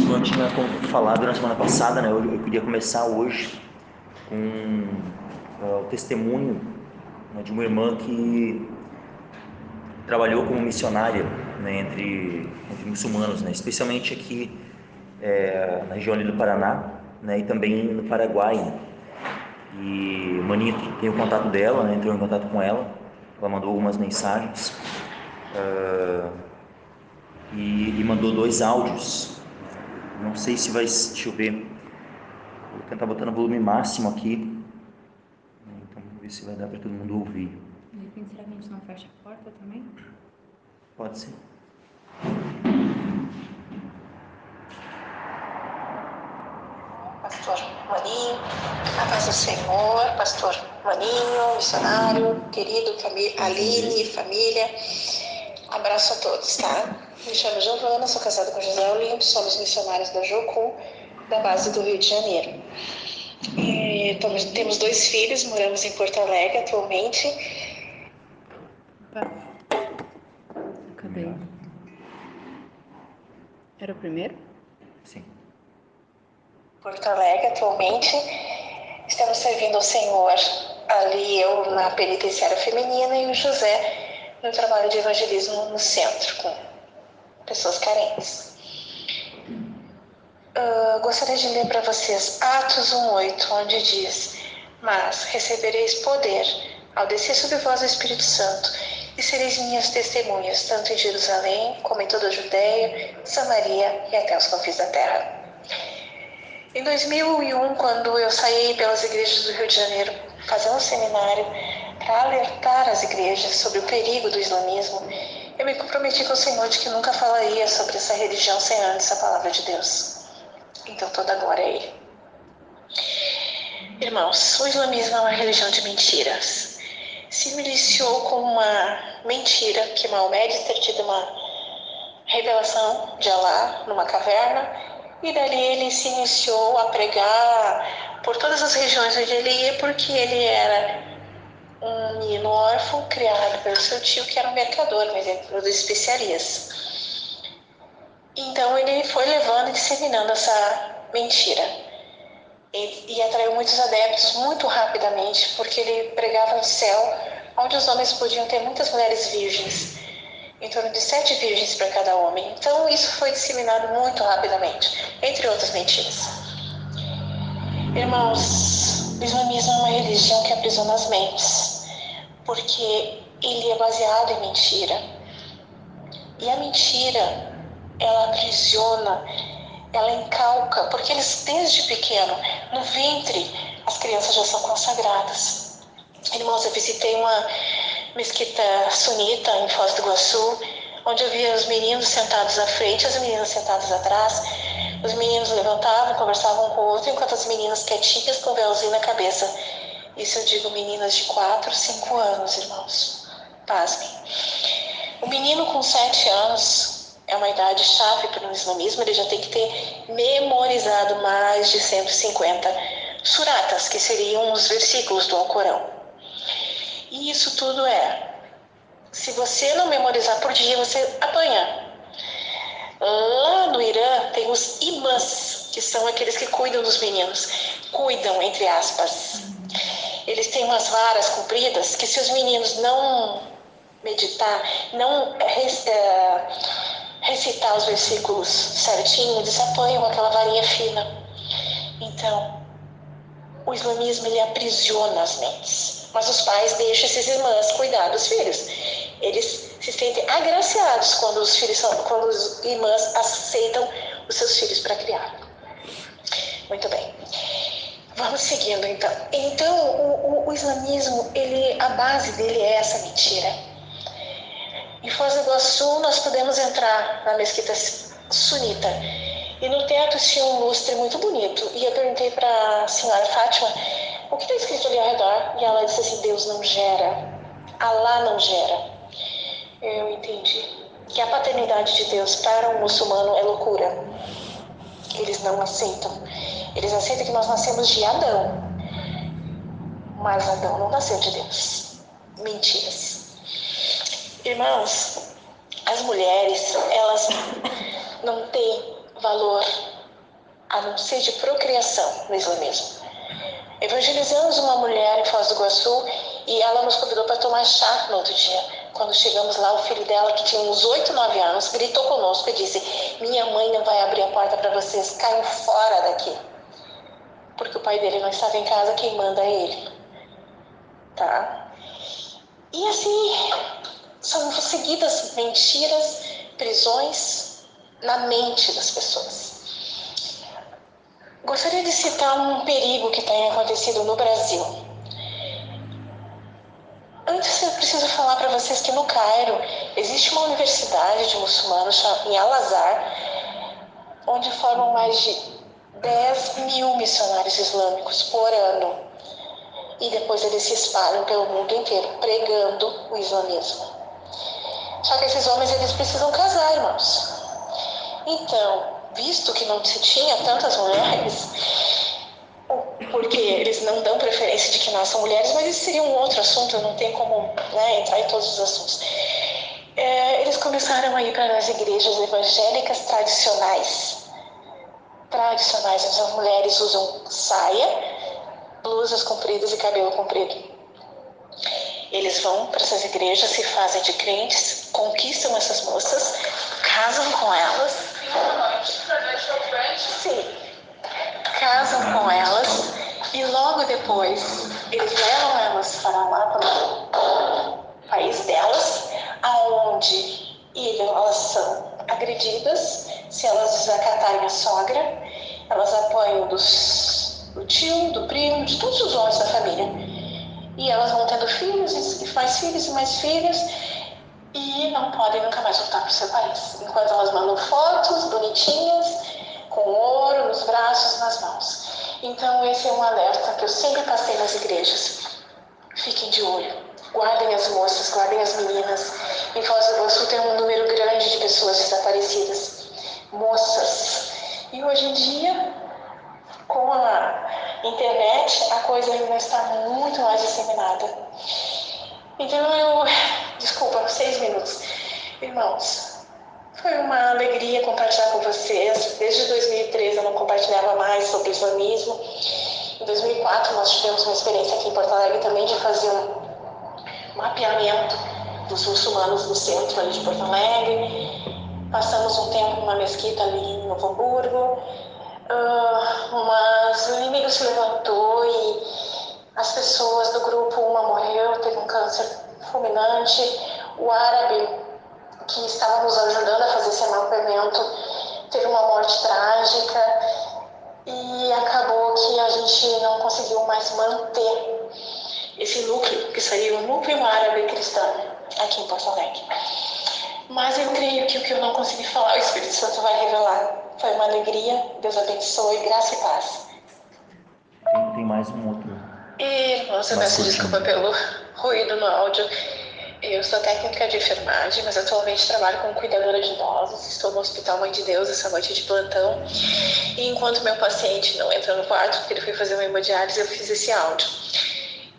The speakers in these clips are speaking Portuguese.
como eu tinha falado na semana passada, né, eu queria começar hoje com o testemunho, né, de uma irmã que trabalhou como missionária, né, entre muçulmanos, né, especialmente aqui na região ali do Paraná, né, e também no Paraguai, né. E o Maninho tem o contato dela, né, entrou em contato com ela, ela mandou algumas mensagens e mandou 2 áudios. Não sei se vai, deixa eu ver, vou tentar botar no volume máximo aqui, então vamos ver se vai dar para todo mundo ouvir. De repente, será que a gente não fecha a porta também? Pode ser. Pastor Maninho, a paz do Senhor, pastor Maninho, missionário, querido, Aline, família, abraço a todos, tá? Me chamo Giovana, sou casada com José Olimpo, somos missionários da Jocum, da base do Rio de Janeiro. Temos 2 filhos, moramos em Porto Alegre atualmente. Opa. Acabei. Era o primeiro? Sim. Porto Alegre atualmente. Estamos servindo ao Senhor, ali eu na penitenciária feminina e o José no trabalho de evangelismo no centro, com pessoas carentes. Gostaria de ler para vocês Atos 1:8, onde diz: mas recebereis poder ao descer sobre vós o Espírito Santo, e sereis minhas testemunhas, tanto em Jerusalém, como em toda a Judéia, Samaria e até os confins da terra. Em 2001, quando eu saí pelas igrejas do Rio de Janeiro fazer um seminário para alertar as igrejas sobre o perigo do islamismo, eu me comprometi com o Senhor de que nunca falaria sobre essa religião sem antes a palavra de Deus. Então toda glória a Ele. Irmãos, o islamismo é uma religião de mentiras. Se iniciou com uma mentira que Maomé disse ter tido uma revelação de Alá numa caverna, e dali ele se iniciou a pregar por todas as regiões onde ele ia, porque ele era um menino órfão criado pelo seu tio, que era um mercador, mas ele produz especiarias. Então ele foi levando e disseminando essa mentira. E atraiu muitos adeptos muito rapidamente, porque ele pregava um céu onde os homens podiam ter muitas mulheres virgens, em torno de 7 virgens para cada homem. Então isso foi disseminado muito rapidamente, entre outras mentiras. Irmãos, o islamismo é uma religião que aprisiona as mentes, porque ele é baseado em mentira. E a mentira, ela aprisiona, ela encalca, porque eles desde pequeno, no ventre, as crianças já são consagradas. Irmãos, eu visitei uma mesquita sunita em Foz do Iguaçu, onde eu via os meninos sentados à frente, as meninas sentadas atrás. Os meninos levantavam, conversavam um com o outro, enquanto as meninas quietinhas com o véuzinho na cabeça. Isso eu digo meninas de 4, 5 anos, irmãos. Pasmem. O menino com 7 anos é uma idade chave para o islamismo, ele já tem que ter memorizado mais de 150 suratas, que seriam os versículos do Alcorão. E isso tudo se você não memorizar por dia, você apanha. Lá no Irã tem os imãs, que são aqueles que cuidam dos meninos. Cuidam, entre aspas. Eles têm umas varas compridas que, se os meninos não meditar, não recitar os versículos certinho, eles apanham aquela varinha fina. Então, o islamismo, ele aprisiona as mentes. Mas os pais deixam esses irmãs cuidar dos filhos. Eles se sentem agraciados quando os irmãs aceitam os seus filhos para criar. Muito bem. Vamos seguindo, então. Então, o islamismo, a base dele é essa mentira. Em Foz do Iguaçu, nós podemos entrar na mesquita sunita. E no teto tinha um lustre muito bonito. E eu perguntei para a senhora Fátima, o que está escrito ali ao redor? E ela disse assim: Deus não gera. Alá não gera. Eu entendi que a paternidade de Deus para um muçulmano é loucura. Eles não aceitam. Eles aceitam que nós nascemos de Adão. Mas Adão não nasceu de Deus. Mentiras. Irmãos, as mulheres, elas não têm valor a não ser de procriação no islamismo. Evangelizamos uma mulher em Foz do Iguaçu e ela nos convidou para tomar chá no outro dia. Quando chegamos lá, o filho dela, que tinha uns 8, 9 anos, gritou conosco e disse: minha mãe não vai abrir a porta para vocês, caiam fora daqui. Porque o pai dele não estava em casa, quem manda é ele. Tá? E assim, são seguidas mentiras, prisões na mente das pessoas. Gostaria de citar um perigo que tem acontecido no Brasil. Antes eu preciso falar para vocês que no Cairo existe uma universidade de muçulmanos em Al-Azhar, onde formam mais de 10 mil missionários islâmicos por ano. E depois eles se espalham pelo mundo inteiro, pregando o islamismo. Só que esses homens, eles precisam casar, irmãos. Então, visto que não se tinha tantas mulheres, porque eles não dão preferência de que nasçam mulheres, mas isso seria um outro assunto, não tem como, né, entrar em todos os assuntos. Eles começaram a ir para as igrejas evangélicas tradicionais, onde as mulheres usam saia, blusas compridas e cabelo comprido. Eles vão para essas igrejas, se fazem de crentes, conquistam essas moças, casam com elas. Sim, casam com elas e logo depois eles levam elas para lá, para o país delas, aonde elas são agredidas. Se elas desacatarem a sogra, elas apanham do tio, do primo, de todos os homens da família. E elas vão tendo filhos, e mais filhos e mais filhos, e não podem nunca mais voltar para o seu país. Enquanto elas mandam fotos bonitinhas, com ouro nos braços e nas mãos. Então esse é um alerta que eu sempre passei nas igrejas. Fiquem de olho, guardem as moças, guardem as meninas. Em Foz do Iguaçu tem um número grande de pessoas desaparecidas, moças. E hoje em dia, com a internet, a coisa ainda está muito mais disseminada. Então desculpa, 6 minutos. Irmãos, foi uma alegria compartilhar com vocês. Desde 2013 eu não compartilhava mais sobre o islamismo. Em 2004 nós tivemos uma experiência aqui em Porto Alegre também de fazer um mapeamento dos muçulmanos do centro ali de Porto Alegre. Passamos um tempo numa mesquita ali em Novo Hamburgo. Mas o inimigo se levantou e as pessoas do grupo, uma morreu, teve um câncer fulminante. O árabe que estava nos ajudando a fazer esse mapeamento teve uma morte trágica e acabou que a gente não conseguiu mais manter esse núcleo, que seria o núcleo árabe cristão aqui em Porto Alegre. Mas eu creio que o que eu não consegui falar, o Espírito Santo vai revelar. Foi uma alegria, Deus abençoe, graça e paz. Tem mais um outro. Irmãos, eu peço desculpa pelo ruído no áudio. Eu sou técnica de enfermagem, mas atualmente trabalho como cuidadora de idosos. Estou no Hospital Mãe de Deus essa noite de plantão. E enquanto meu paciente não entrou no quarto, porque ele foi fazer uma hemodiálise, eu fiz esse áudio.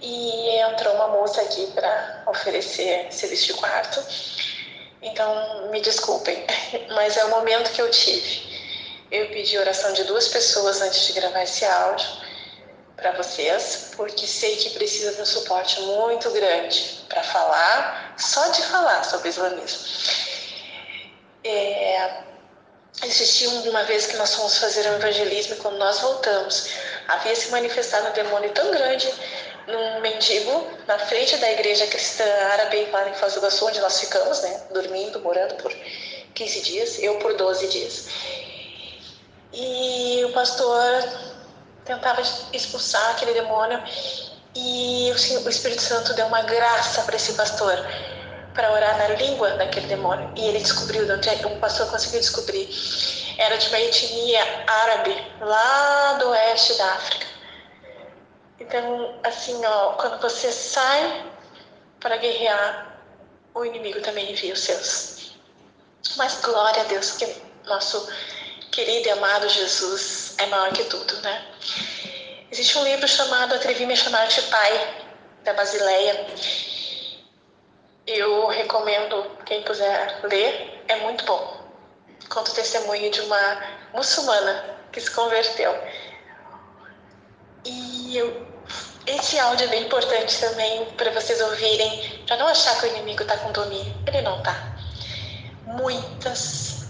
E entrou uma moça aqui para oferecer serviço de quarto. Então, me desculpem, mas é o momento que eu tive. Eu pedi oração de 2 pessoas antes de gravar esse áudio para vocês, porque sei que precisa de um suporte muito grande para falar, só de falar sobre o islamismo. Existiu uma vez que nós fomos fazer um evangelismo e quando nós voltamos, havia se manifestado um demônio tão grande num mendigo na frente da igreja cristã árabe lá em Foz do Iguaçu, onde nós ficamos, né, dormindo, morando por 15 dias, eu por 12 dias. E o pastor tentava expulsar aquele demônio e o Espírito Santo deu uma graça para esse pastor para orar na língua daquele demônio. E ele descobriu, o pastor conseguiu descobrir, era de uma etnia árabe lá do oeste da África. Então, assim, quando você sai para guerrear, o inimigo também envia os seus. Mas glória a Deus, que nosso querido e amado Jesus é maior que tudo, né? Existe um livro chamado Atrevi-me a Chamar-te Pai, da Basileia. Eu recomendo quem quiser ler, é muito bom. conta o testemunho de uma muçulmana que se converteu. E esse áudio é bem importante também para vocês ouvirem, para não achar que o inimigo está com domínio. Ele não está. Muitas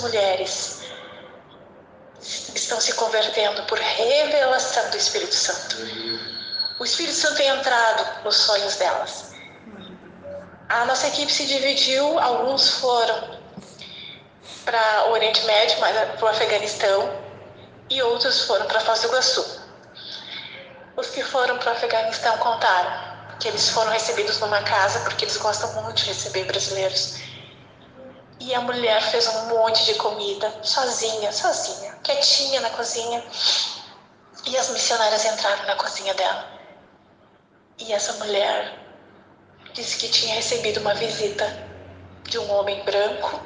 mulheres estão se convertendo por revelação do Espírito Santo. O Espírito Santo tem entrado nos sonhos delas. A nossa equipe se dividiu, alguns foram para o Oriente Médio, para o Afeganistão, e outros foram para Foz do Iguaçu. Os que foram para o Afeganistão contaram que eles foram recebidos numa casa, porque eles gostam muito de receber brasileiros. E a mulher fez um monte de comida, sozinha, quietinha na cozinha. E as missionárias entraram na cozinha dela. E essa mulher disse que tinha recebido uma visita de um homem branco,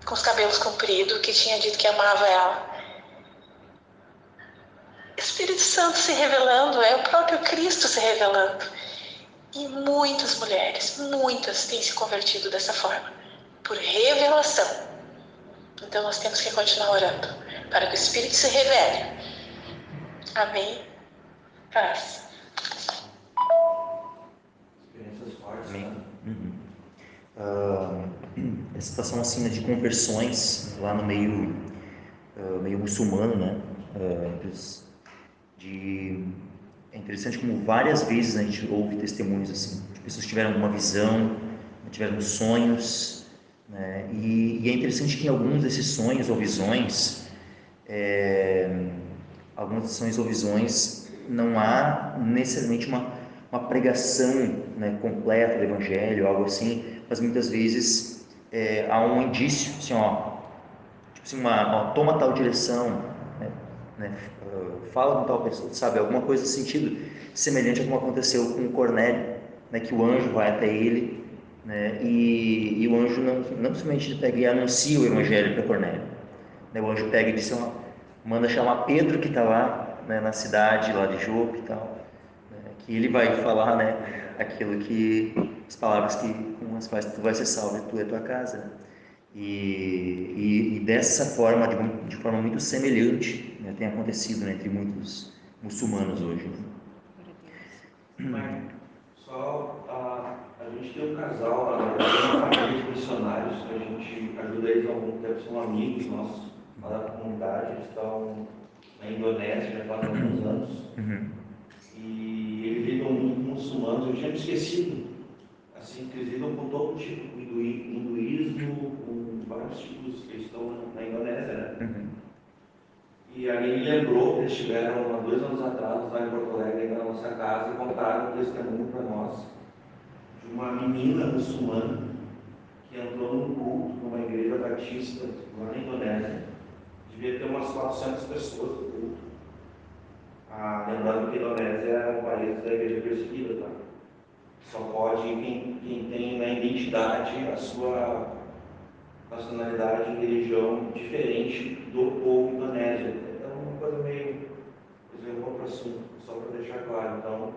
com os cabelos compridos, que tinha dito que amava ela. Espírito Santo se revelando, é o próprio Cristo se revelando. E muitas mulheres, têm se convertido dessa forma, por revelação. Então nós temos que continuar orando, para que o Espírito se revele. Amém? Paz. Experiências fortes. Amém. Essa situação assim, né, de conversões lá no meio muçulmano, né? É interessante como várias vezes, né, a gente ouve testemunhos assim, de pessoas que tiveram uma visão, tiveram sonhos, né? E é interessante que em alguns desses sonhos ou visões, não há necessariamente uma pregação, né, completa do Evangelho, algo assim, mas muitas vezes há um indício, assim, toma tal direção, né, fala com tal pessoa, sabe, alguma coisa no sentido semelhante a como aconteceu com Cornélio, né, que o anjo vai até ele, né, e o anjo não somente pega e anuncia o Evangelho para Cornélio, né, o anjo pega e diz, manda chamar Pedro, que está lá, né, na cidade lá de Jope e tal, né, que ele vai falar, né, as palavras com as quais tu vai ser salvo, tu e a tua casa, né? E dessa forma, de forma muito semelhante, né, tem acontecido, né, entre muitos muçulmanos hoje, né? A gente tem um casal, uma família de missionários, que a gente ajuda eles há algum tempo, são amigos nossos lá da comunidade, eles estão na Indonésia já faz alguns anos. E eles lidam muito com muçulmanos. Eu tinha me esquecido, assim, que eles lidam com todo tipo de hinduísmo, com vários tipos que estão na Indonésia, né? E aí me lembrou que eles estiveram há 2 anos atrás lá em Porto Alegre, na nossa casa, e contaram um testemunho para nós de uma menina muçulmana que entrou num culto numa igreja batista lá na Indonésia. Devia ter umas 400 pessoas no culto. Lembrando que a Indonésia é um país da igreja perseguida, tá? Só pode quem tem na identidade a sua nacionalidade e religião diferente do povo indonésio. Então, uma coisa meio... Depois eu vou para o assunto, só para deixar claro. Então,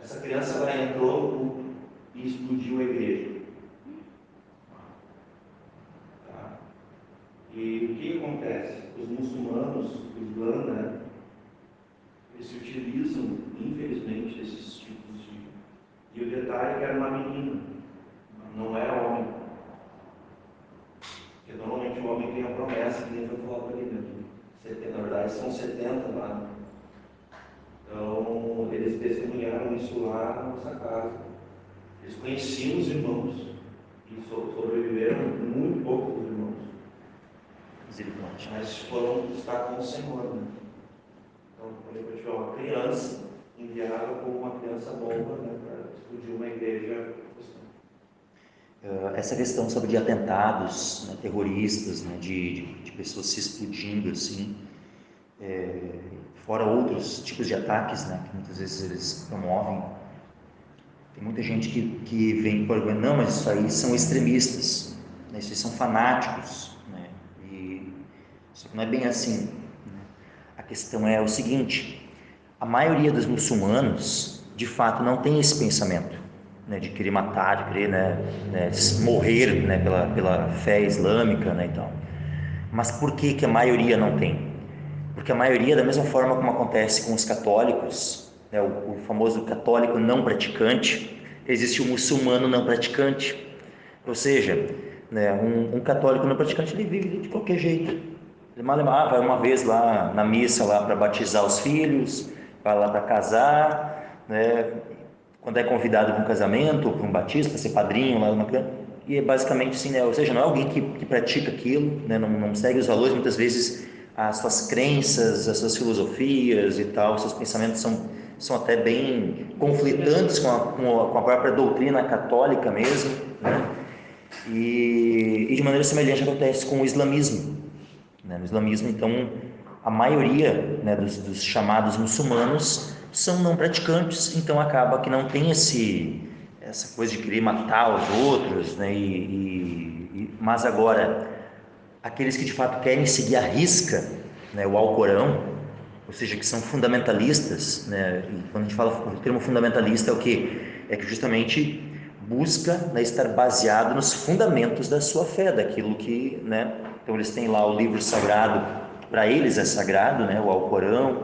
essa criança ela entrou no culto e explodiu a igreja. Tá? E o que acontece? Os muçulmanos, o Islã, né, eles se utilizam, infelizmente, desses tipos de... E o detalhe é que era uma menina, não era homem. Porque normalmente o homem tem a promessa, que nem foi falado ali dentro. Na verdade, são 70 lá. Então, eles testemunharam isso lá na nossa casa. Eles conheciam os irmãos e sobreviveram muito pouco dos irmãos. Mas foram estar com o Senhor, né? Então, quando eu tiver uma criança enviada como uma criança bomba, né, para explodir uma igreja. Essa questão sobre de atentados, né, terroristas, né, de pessoas se explodindo assim, fora outros tipos de ataques, né, que muitas vezes eles promovem. Tem muita gente que vem por argumento, não, mas isso aí são extremistas, né, isso aí são fanáticos, né, e isso não é bem assim, né. A questão é o seguinte: a maioria dos muçulmanos, de fato, não tem esse pensamento, né, de querer matar, de querer, morrer, né, pela fé islâmica, né, e tal. Mas por que que a maioria não tem? Porque a maioria, da mesma forma como acontece com os católicos, né, o famoso católico não praticante, existe o muçulmano não praticante. Ou seja, né, um católico não praticante, ele vive de qualquer jeito. Ele vai uma vez lá na missa lá para batizar os filhos, vai lá para casar, né, quando é convidado para um casamento ou para um batismo, para ser padrinho lá numa criança. E é basicamente assim, né? Ou seja, não é alguém que pratica aquilo, né? Não segue os valores, muitas vezes as suas crenças, as suas filosofias e tal, os seus pensamentos são até bem conflitantes com a própria doutrina católica mesmo, né? E de maneira semelhante acontece com o islamismo, né? No islamismo, então, a maioria, né, dos chamados muçulmanos são não praticantes, então acaba que não tem essa coisa de querer matar os outros, né? Mas agora, aqueles que de fato querem seguir à risca, né, o Alcorão, ou seja, que são fundamentalistas, né? E quando a gente fala o termo fundamentalista é o quê? É que justamente busca, né, estar baseado nos fundamentos da sua fé, daquilo que, né? Então eles têm lá o livro sagrado, para eles é sagrado, né, o Alcorão,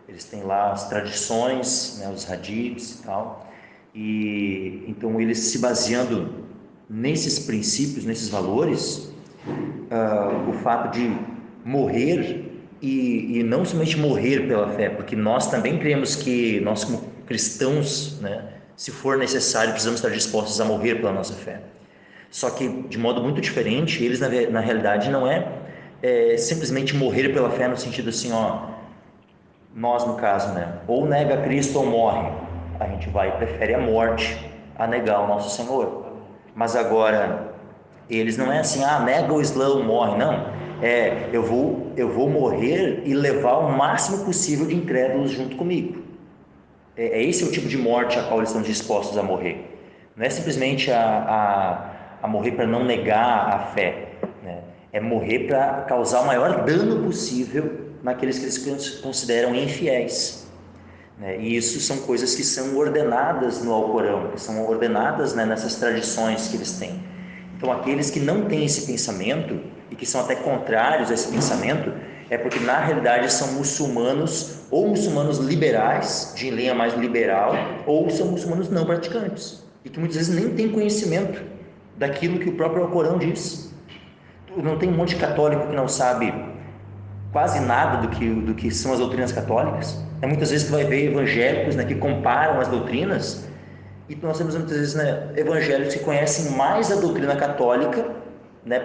eles têm lá as tradições, né, os hadiths e tal, e então eles se baseando nesses princípios, nesses valores, o fato de morrer e não somente morrer pela fé, porque nós também cremos que nós como cristãos, né, se for necessário, precisamos estar dispostos a morrer pela nossa fé. Só que de modo muito diferente, eles na realidade não simplesmente morrer pela fé no sentido assim, nós no caso, né, ou nega Cristo ou morre. A gente prefere a morte a negar o nosso Senhor. Mas agora eles não é assim, nega o Islã ou morre, não. Eu vou morrer e levar o máximo possível de incrédulos junto comigo. Esse é o tipo de morte a qual eles estão dispostos a morrer. Não é simplesmente a morrer para não negar a fé, né? É morrer para causar o maior dano possível naqueles que eles consideram infiéis, né? E isso são coisas que são ordenadas no Alcorão, que são ordenadas, né, nessas tradições que eles têm. Então, aqueles que não têm esse pensamento e que são até contrários a esse pensamento, é porque na realidade são muçulmanos, ou muçulmanos liberais, de linha mais liberal, ou são muçulmanos não praticantes, e que muitas vezes nem têm conhecimento daquilo que o próprio Alcorão diz. Não tem um monte de católico que não sabe quase nada do que são as doutrinas católicas. Muitas vezes tu vai ver evangélicos, né, que comparam as doutrinas, e nós temos muitas vezes, né, evangélicos que conhecem mais a doutrina católica, né,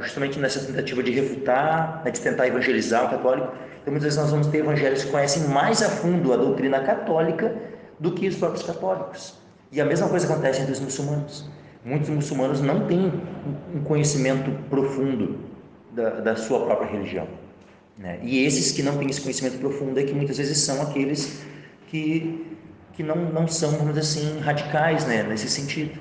justamente nessa tentativa de refutar, né, de tentar evangelizar o católico. Então muitas vezes nós vamos ter evangélicos que conhecem mais a fundo a doutrina católica do que os próprios católicos. E a mesma coisa acontece entre os muçulmanos. Muitos muçulmanos não têm um conhecimento profundo da sua própria religião, né? E esses que não têm esse conhecimento profundo é que muitas vezes são aqueles que não são, vamos dizer assim, radicais, né, nesse sentido,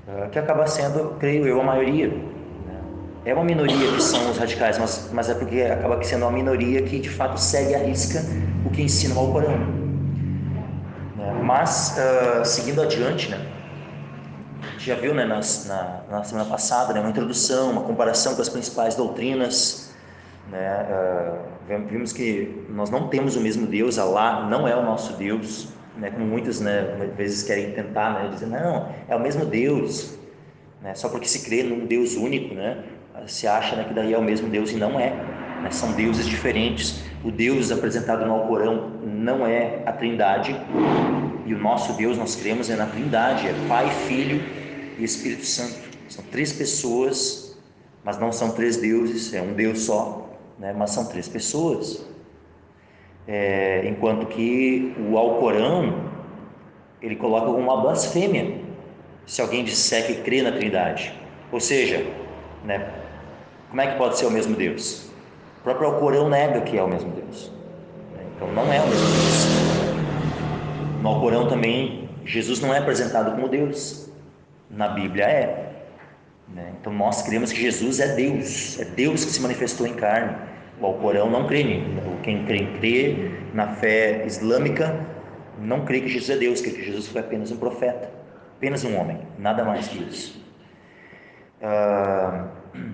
né? Que acaba sendo, creio eu, a maioria, né? É uma minoria que são os radicais, mas é porque acaba sendo uma minoria que de fato segue à risca o que ensina o Alcorão, né? Mas seguindo adiante, né, a gente já viu, né, na semana passada, né, uma introdução, uma comparação com as principais doutrinas, né? Vimos que nós não temos o mesmo Deus, Alá não é o nosso Deus, né? Como muitos, né, vezes querem tentar, né, dizer, não, é o mesmo Deus, né? Só porque se crê num Deus único, né, se acha, né, que daí é o mesmo Deus, e não é, né? São deuses diferentes. O Deus apresentado no Alcorão não é a Trindade, e o nosso Deus, nós cremos, é na Trindade, é Pai, Filho e Espírito Santo. São três pessoas, mas não são três deuses, é um Deus só, né? Mas são três pessoas. Enquanto que o Alcorão, ele coloca como uma blasfêmia se alguém disser que crê na Trindade. Ou seja, né, como é que pode ser o mesmo Deus? O próprio Alcorão nega que é o mesmo Deus, né? Então não é o mesmo Deus. No Alcorão também Jesus não é apresentado como Deus, na Bíblia né? Então nós cremos que Jesus é Deus que se manifestou em carne. O Alcorão não crê nisso. Quem crê na fé islâmica não crê que Jesus é Deus, crê que Jesus foi apenas um profeta, apenas um homem, nada mais que isso.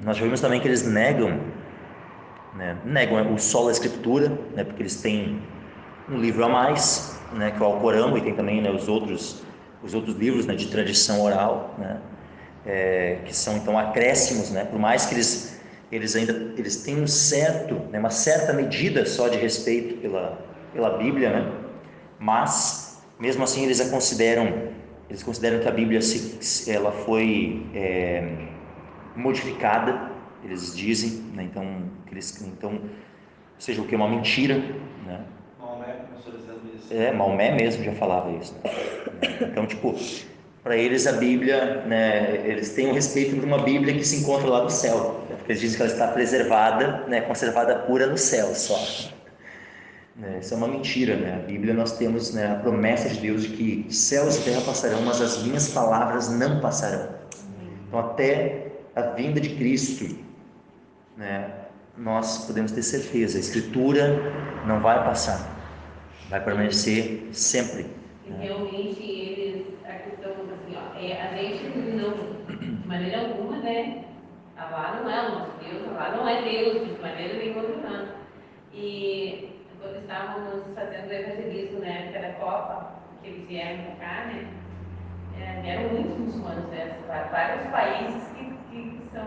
Nós já vimos também que eles negam o solo da Escritura, né, porque eles têm um livro a mais, né, que é o Alcorão, e tem também, né, os outros livros, né, de tradição oral, né, que são então acréscimos, né, por mais que eles têm uma certa medida só de respeito pela Bíblia, né, mas mesmo assim eles consideram que a Bíblia ela foi modificada, eles dizem, né, ou seja, o que é uma mentira, né? Maomé começou dizendo isso. Maomé mesmo já falava isso, né? Então, tipo, para eles a Bíblia, né, eles têm um respeito por uma Bíblia que se encontra lá no céu, né, porque eles dizem que ela está preservada, né, conservada pura no céu só, né? Isso é uma mentira, né? A Bíblia nós temos, né, a promessa de Deus de que céus e terra passarão, mas as minhas palavras não passarão. Então, até a vinda de Cristo, né, nós podemos ter certeza, a Escritura não vai passar, vai permanecer sempre. E realmente eles, a questão assim, a gente não, de maneira alguma, né? Alá não é o nosso Deus, Alá não é Deus, de maneira nenhuma. E quando estávamos fazendo o evangelismo na época da Copa, que eles vieram para cá, né? Vieram muitos muçulmanos, né? Vários países que são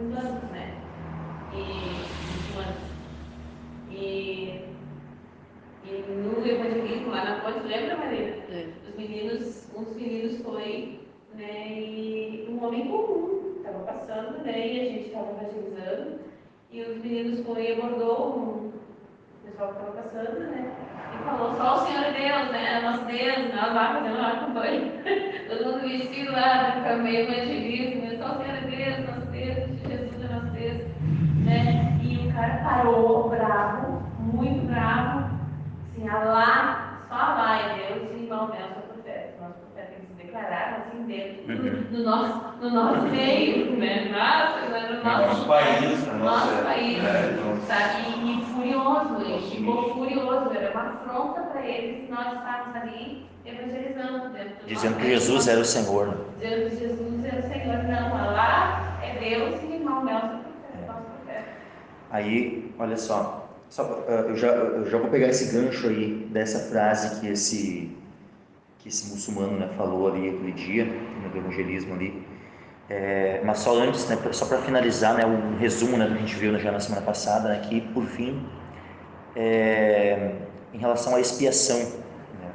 islâmicos, né? E muçulmanos. E no evangelismo, lá na ponte, lembra, Maria? Um dos meninos foi, né? E um homem comum estava passando, né? E a gente estava evangelizando. E os meninos foi e abordou o pessoal que estava passando, né? E falou, só o Senhor é Deus, né? Nosso Deus, nós lá fazendo lá com banho. Todo mundo vestido lá, para meio evangelismo, né? Só o Senhor é Deus, nosso Deus, Jesus é nosso Deus, né? E o cara parou, bravo, muito bravo, assim, Alá, só Alá é Deus e Maomé é o seu profeta. Nosso profeta tem que se declarar assim dentro do nosso meio, né? No nosso país, sabe? E furioso, ele ficou furioso, era uma afronta para eles, nós estávamos ali evangelizando Dizendo que Jesus era o Senhor, né? Dizendo que Jesus era o Senhor, não, Alá é Deus e Maomé é o seu profeta, nosso profeta. Aí, olha só, eu já vou pegar esse gancho aí dessa frase que esse muçulmano, né, falou ali aquele dia, no evangelismo ali. Mas só antes, né, só para finalizar, né, um resumo, né, do que a gente viu já na semana passada, né, que por fim, em relação à expiação, né,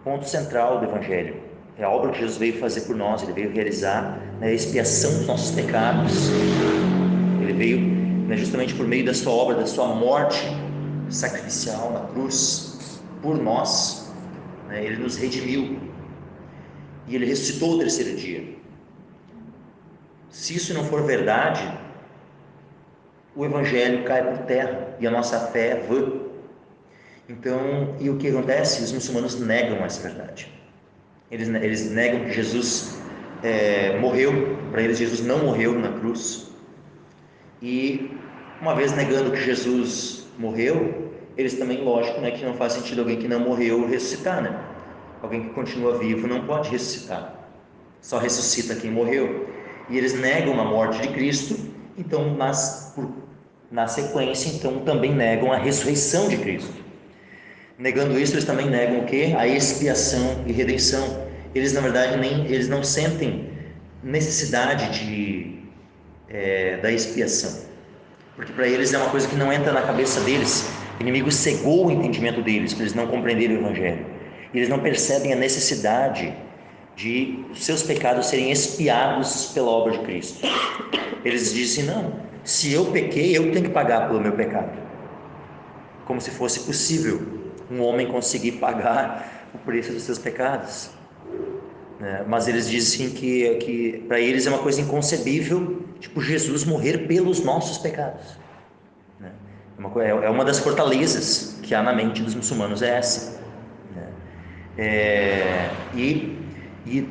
ponto central do Evangelho, é a obra que Jesus veio fazer por nós, ele veio realizar, né, a expiação dos nossos pecados, ele veio, né, justamente por meio da sua obra, da sua morte sacrificial na cruz, por nós, né, ele nos redimiu, e ele ressuscitou o terceiro dia. Se isso não for verdade, o Evangelho cai por terra e a nossa fé é vã. Então, e o que acontece? Os muçulmanos negam essa verdade. Eles negam que Jesus morreu. Para eles, Jesus não morreu na cruz. E uma vez negando que Jesus morreu, eles também, lógico, né, que não faz sentido alguém que não morreu ressuscitar, né? Alguém que continua vivo não pode ressuscitar. Só ressuscita quem morreu. E eles negam a morte de Cristo, então na sequência, então também negam a ressurreição de Cristo. Negando isso, eles também negam o quê? A expiação e redenção. Eles, na verdade, eles não sentem necessidade da expiação, porque para eles é uma coisa que não entra na cabeça deles. O inimigo cegou o entendimento deles, para eles não compreenderem o Evangelho. E eles não percebem a necessidade de seus pecados serem expiados pela obra de Cristo. Eles dizem, não, se eu pequei, eu tenho que pagar pelo meu pecado. Como se fosse possível um homem conseguir pagar o preço dos seus pecados. Mas eles dizem que para eles é uma coisa inconcebível, tipo Jesus morrer pelos nossos pecados. É uma das fortalezas que há na mente dos muçulmanos, é essa. E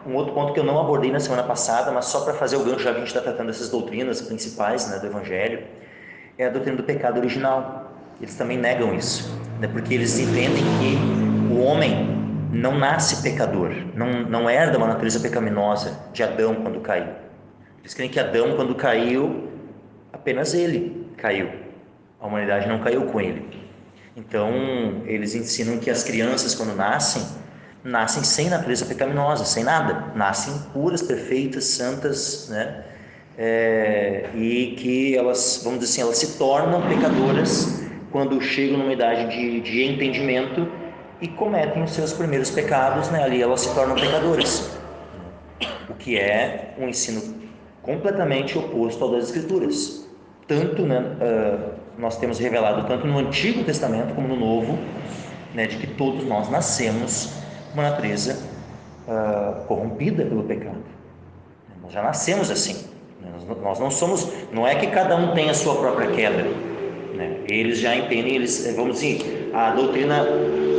um outro ponto que eu não abordei na semana passada, mas só para fazer o gancho, já que a gente está tratando dessas doutrinas principais, né, do Evangelho, é a doutrina do pecado original. Eles também negam isso, né, porque eles entendem que o homem, não nasce pecador, não herda uma natureza pecaminosa de Adão quando caiu. Eles creem que Adão, quando caiu, apenas ele caiu, a humanidade não caiu com ele. Então eles ensinam que as crianças, quando nascem sem natureza pecaminosa, sem nada, nascem puras, perfeitas, santas, né? E que elas, vamos dizer assim, elas se tornam pecadoras quando chegam numa idade de entendimento e cometem os seus primeiros pecados, né? Ali elas se tornam pecadoras, o que é um ensino completamente oposto ao das Escrituras. Tanto, né, nós temos revelado tanto no Antigo Testamento como no Novo, né, de que todos nós nascemos com uma natureza corrompida pelo pecado. Nós já nascemos assim. Nós não somos, não é que cada um tem a sua própria queda, né? Eles já entendem, vamos dizer, a doutrina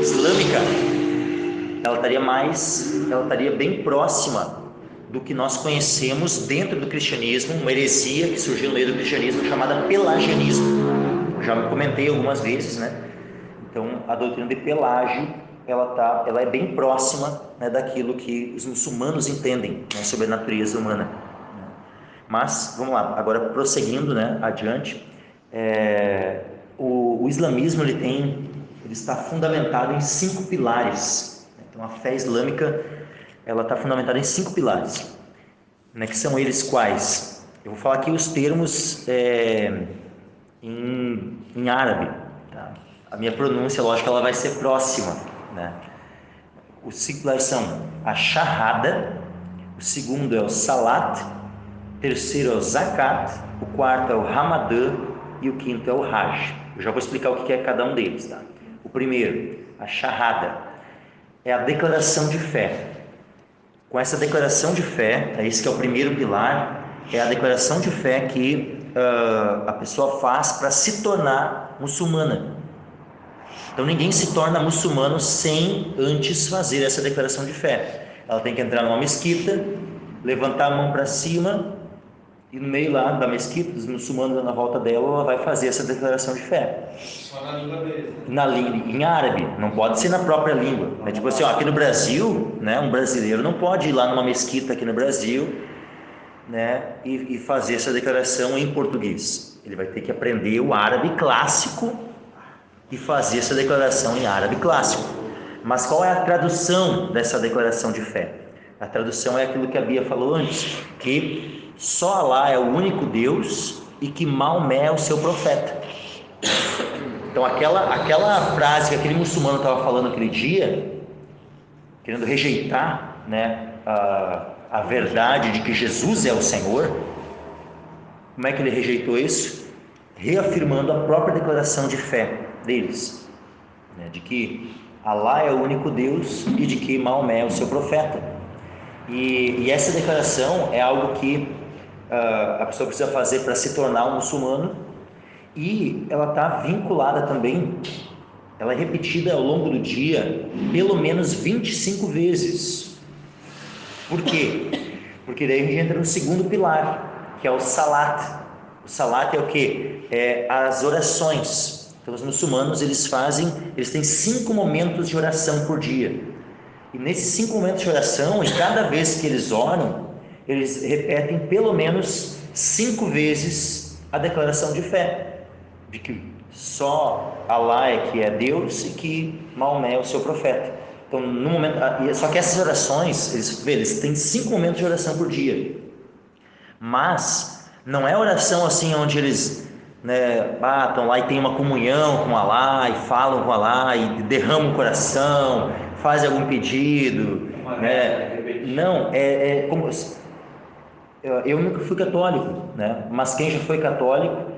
islâmica, ela estaria bem próxima do que nós conhecemos dentro do cristianismo, uma heresia que surgiu no meio do cristianismo chamada pelagianismo. Eu já comentei algumas vezes, né? Então, a doutrina de Pelágio, ela é bem próxima, né, daquilo que os muçulmanos entendem, né, sobre a natureza humana. Mas, vamos lá, agora prosseguindo, né, adiante, o islamismo ele está fundamentado em 5 pilares. Então, a fé islâmica ela está fundamentada em 5 pilares, né, que são eles quais? Eu vou falar aqui os termos em árabe, tá? A minha pronúncia, lógico, ela vai ser próxima, né? Os 5 pilares são a shahada, o segundo é o salat, o terceiro é o zakat, o quarto é o ramadã e o quinto é o hajj. Eu já vou explicar o que é cada um deles, tá? O primeiro, a shahada, é a declaração de fé. Com essa declaração de fé, esse que é o primeiro pilar, é a declaração de fé que a pessoa faz para se tornar muçulmana. Então ninguém se torna muçulmano sem antes fazer essa declaração de fé. Ela tem que entrar numa mesquita, levantar a mão para cima, e no meio lá da mesquita, os muçulmanos na volta dela, ela vai fazer essa declaração de fé. Só na língua deles, né? Na língua, em árabe, não pode ser na própria língua, né? Tipo assim, aqui no Brasil, né, um brasileiro não pode ir lá numa mesquita aqui no Brasil, né, e fazer essa declaração em português. Ele vai ter que aprender o árabe clássico e fazer essa declaração em árabe clássico. Mas qual é a tradução dessa declaração de fé? A tradução é aquilo que a Bia falou antes, que só Alá é o único Deus e que Maomé é o seu profeta. Então aquela frase que aquele muçulmano estava falando aquele dia, querendo rejeitar, né, a verdade de que Jesus é o Senhor, como é que ele rejeitou isso? Reafirmando a própria declaração de fé deles, né, de que Alá é o único Deus e de que Maomé é o seu profeta. E essa declaração é algo que a pessoa precisa fazer para se tornar um muçulmano, e ela está vinculada também, ela é repetida ao longo do dia pelo menos 25 vezes. Por quê? Porque daí a gente entra no segundo pilar, que é o salat. O salat é o quê? É as orações. Então os muçulmanos eles têm 5 momentos de oração por dia, e nesses 5 momentos de oração, e cada vez que eles oram, eles repetem pelo menos 5 vezes a declaração de fé, de que só Alá é que é Deus e que Maomé é o seu profeta. Então, no momento, só que essas orações, eles têm 5 momentos de oração por dia, mas não é oração assim onde eles, né, estão lá e tem uma comunhão com Alá e falam com Alá e derramam o coração, fazem algum pedido, né? Não, como eu nunca fui católico, né? Mas quem já foi católico,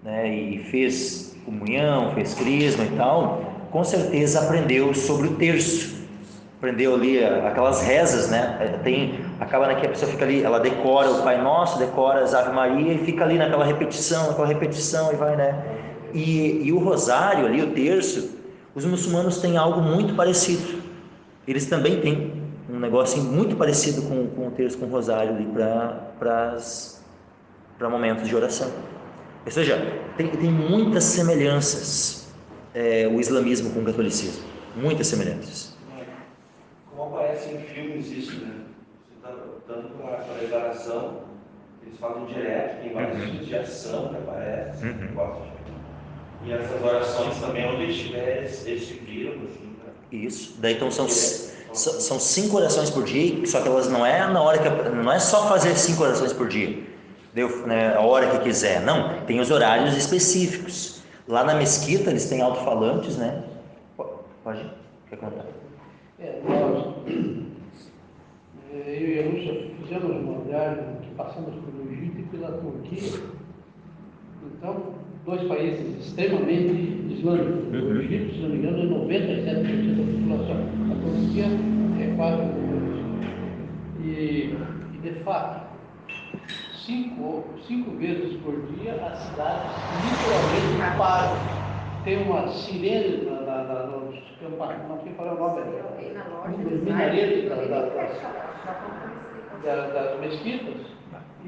né, e fez comunhão, fez crisma e tal, com certeza aprendeu sobre o terço, aprendeu ali aquelas rezas, né? Acaba que a pessoa fica ali, ela decora o Pai Nosso, decora as Ave Maria e fica ali naquela repetição e vai, né? E o rosário ali, o terço, os muçulmanos têm algo muito parecido. Eles também têm um negócio muito parecido com o terço, com o rosário ali para momentos de oração. Ou seja, tem muitas semelhanças o islamismo com o catolicismo, muitas semelhanças. aparece em filmes isso, né? Tanto a declaração, eles fazem direto, tem vários filmes de ação que aparecem, que gostam de... E essas orações também, onde eles estiverem, eles se viram, assim, cara. Isso. Daí então são 5 orações por dia, só que elas não é na hora que não é só fazer 5 orações por dia, né, a hora que quiser. Não, tem os horários específicos. Lá na mesquita eles têm alto-falantes, né? Pode? Quer contar? Eu e a Lúcia fizemos uma viagem que passamos pelo Egito e pela Turquia. Então, 2 países extremamente islâmicos. O Egito, se não me engano, é 97% da população. A Turquia é quase o mesmo. E, de fato, 5 vezes por dia as cidades literalmente param. Tem uma sirene nos campamentos, não sei qual é o nome, nos minaretos das mesquitas,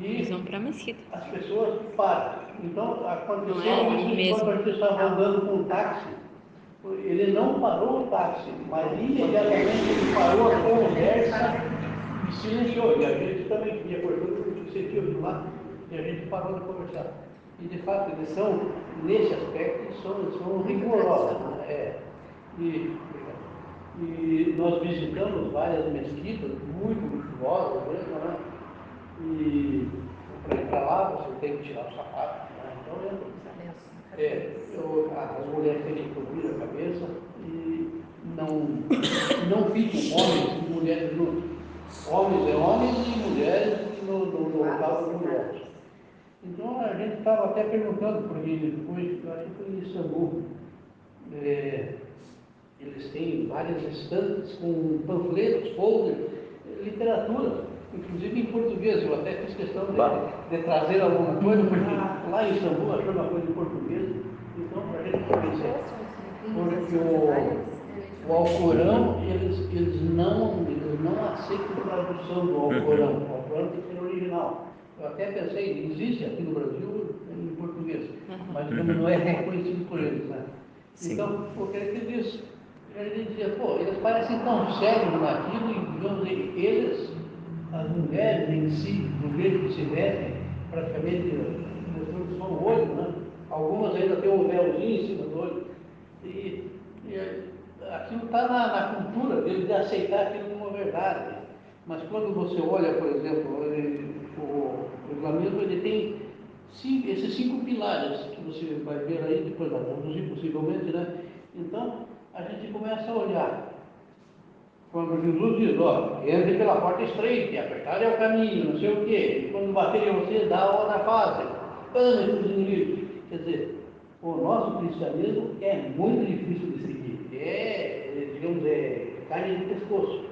Eles e vão para a mesquita. as pessoas param. Então, aconteceu Não é ali isso mesmo. quando a gente estava andando com o táxi. Ele não parou o táxi, mas imediatamente ele parou a conversa e silenciou. E a gente também ia cortando porque sentiu de lá e a gente parou de conversar. E de fato eles são, nesse aspecto, são rigorosos. Né? E nós visitamos várias mesquitas, muito luxuosas mesmo, né? E para ir para lá você tem que tirar o sapato, né? Então as mulheres têm que cobrir a cabeça e não ficam homens e mulheres juntos. Homens é homens e mulheres no local das mulheres. Então a gente estava até perguntando, porque depois, eu acho que foi em Istambul, eles têm várias estantes com panfletos, folders, literatura, inclusive em português. Eu até fiz questão de trazer alguma coisa, porque lá em Istambul achou uma coisa em português, então para a gente conhecer. Porque o Alcorão, eles não aceitam tradução do Alcorão. O Alcorão tem que ser original. Eu até pensei, existe aqui no Brasil em português, mas como não é reconhecido por eles, né? Sim. Então, o que ele diz? Ele dizia, pô, eles parecem tão sérios naquilo e, digamos, eles, as mulheres em si, do jeito que se vestem, praticamente mostrando só o olho, né? Algumas ainda têm um véuzinho em cima do olho. E aquilo está na cultura deles de aceitar aquilo como verdade. Mas quando você olha, por exemplo, o islamismo, ele tem esses 5 pilares que você vai ver aí, depois vai traduzir possivelmente, né? Então, a gente começa a olhar. Quando Jesus diz, ó, entre pela porta estreita, apertar é o caminho, não sei o quê. E quando baterem você, dá a hora fácil. Ame os inimigos. Quer dizer, o nosso cristianismo é muito difícil de seguir. Digamos, carne de pescoço.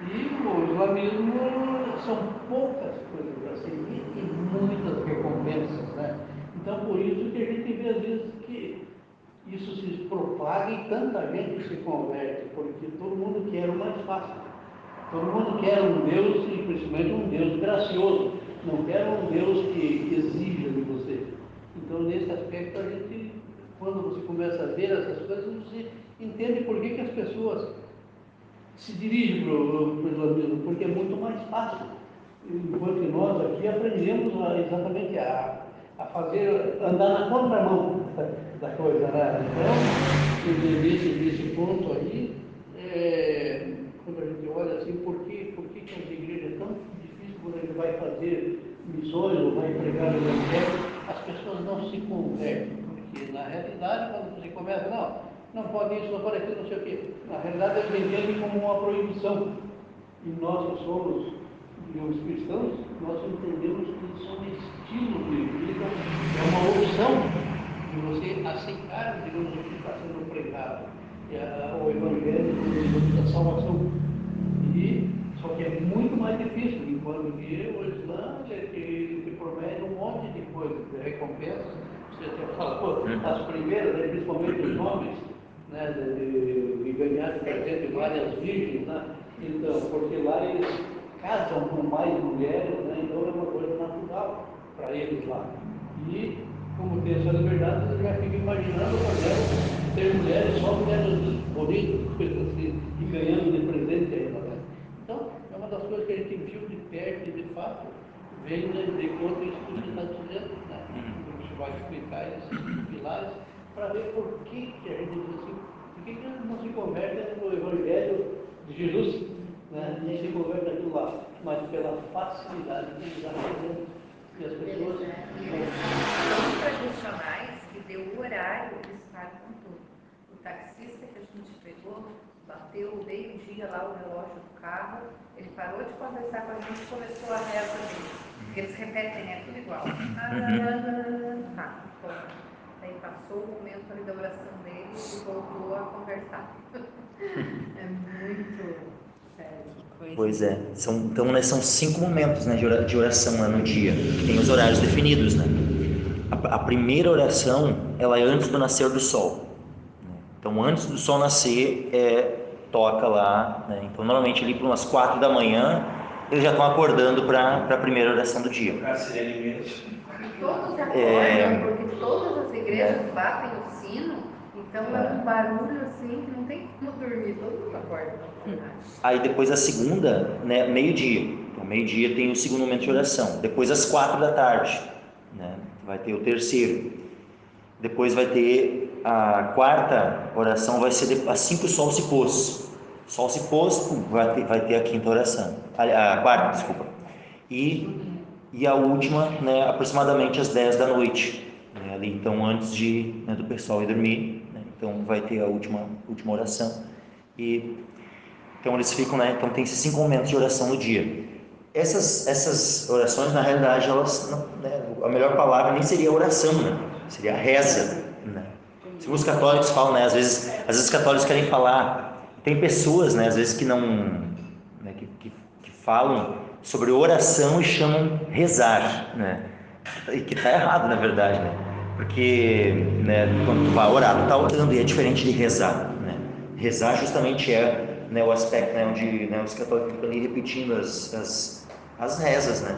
E o islamismo são poucas coisas para seguir e muitas recompensas, né? Então, por isso que a gente vê às vezes que isso se propaga e tanta gente se converte, porque todo mundo quer o mais fácil. Todo mundo quer um Deus, e principalmente um Deus gracioso. Não quer um Deus que exija de você. Então, nesse aspecto, a gente, quando você começa a ver essas coisas, você entende por que as pessoas se dirigem para o islamismo, porque é muito mais fácil. Enquanto nós aqui aprendemos exatamente a andar na contramão da coisa, né? Então, nesse ponto aí, quando a gente olha assim, por que as igrejas é tão difícil quando a gente vai fazer missões ou vai pregar o evangelho, as pessoas não se convertem, porque na realidade, quando você começa, não pode isso, não pode aquilo, não sei o quê. Na realidade, eles entendem como uma proibição. E nós que somos, digamos, cristãos, nós entendemos que são estilos de vida, é uma opção de você aceitar, digamos, o que está sendo pregado, o evangelho da salvação. Só que é muito mais difícil, enquanto que o Islã ele promete um monte de coisas, de recompensas. Você até falou, as primeiras, principalmente os homens, né, de ganhar de presente várias virgens, né? Então, porque lá eles casam com mais mulheres, né? Então é uma coisa natural para eles lá. E, como tem essa liberdade, eles já ficam imaginando ter mulheres, só mulheres bonitas, coisas assim, e ganhando de presente ainda, né? papo vem de conta isso que você está dizendo, né? Você vai explicar esses pilares para ver por que a gente diz assim, por que não se converte no Evangelho de Jesus, né? Não se converte naquilo lá, mas pela facilidade que ele está fazendo. E as pessoas são tradicionais que deu o horário, eles pagam tudo. O taxista que a gente pegou, bateu o meio-dia lá o relógio do carro, ele parou de conversar com a gente e começou a reza dele. Porque eles repetem, é tudo igual. Tá, bom. Daí passou o momento ali da oração dele e voltou a conversar. É muito sério. Pois é. Então, né, são 5 momentos, né, de oração, né, no dia. Tem os horários definidos, né? A primeira oração, ela é antes do nascer do sol. Então, antes do sol nascer, toca lá, né? Então, normalmente ali por umas 4 da manhã, eles já estão acordando para a primeira oração do dia. Todos acordam, porque todas as igrejas batem o sino, então é um barulho assim que não tem como dormir, todo mundo acorda. Aí depois a segunda, né, meio-dia. Então, meio-dia tem o segundo momento de oração. Depois às 4 da tarde, né, vai ter o terceiro. Depois vai ter a quarta oração, vai ser assim que o sol se pôs. O sol se pôs, vai ter a quinta oração. A quarta, desculpa. E a última, né, aproximadamente às 10 da noite. Né, ali, então, antes do pessoal ir dormir. Né, então, vai ter a última oração. Então, eles ficam, né? Então, tem esses 5 momentos de oração no dia. Essas orações, na realidade, elas, né, a melhor palavra nem seria oração, né? Seria reza, né? Se os católicos falam, né? Às vezes os católicos querem falar. Tem pessoas, né? Às vezes que não, né, que falam sobre oração e chamam rezar, né? E que está errado, na verdade, né? Porque, né, quando tu vai orar, tu está orando e é diferente de rezar, né? Rezar justamente né, o aspecto, né, onde, né, os católicos ficam ali repetindo as rezas, né?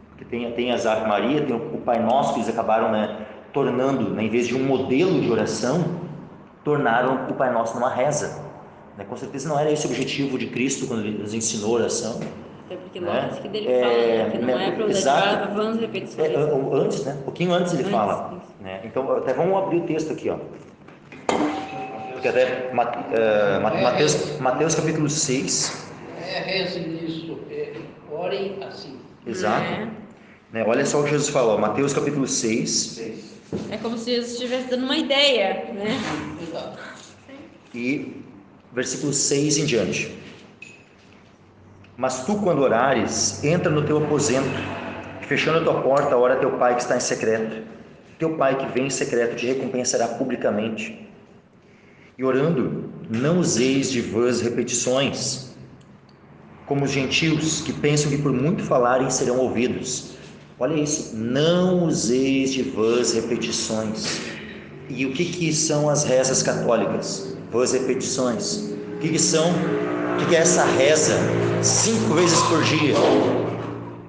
Porque tem as Ave Maria, tem o Pai Nosso, que eles acabaram, né, tornando, né, em vez de um modelo de oração, tornaram o Pai Nosso numa reza, né? Com certeza não era esse o objetivo de Cristo quando ele nos ensinou a oração. Até porque né? logo que dele fala, né, que não é para usar vãs repetições. Antes, né? Um pouquinho antes ele fala. Né? Então, até vamos abrir o texto aqui, ó. Porque até Mateus capítulo 6. Rezem isso, orem assim. Exato. Né? Olha só o que Jesus falou, Mateus capítulo 6. É como se Jesus estivesse dando uma ideia, né? Exato. E versículo 6 em diante. Mas tu, quando orares, entra no teu aposento, fechando a tua porta, ora teu pai que está em secreto. Teu pai que vem em secreto te recompensará publicamente. E orando, não useis de vãs repetições, como os gentios que pensam que por muito falarem serão ouvidos. Olha isso, não useis de vãs repetições. E o que são as rezas católicas? Vãs repetições. O que são? O que é essa reza 5 vezes por dia?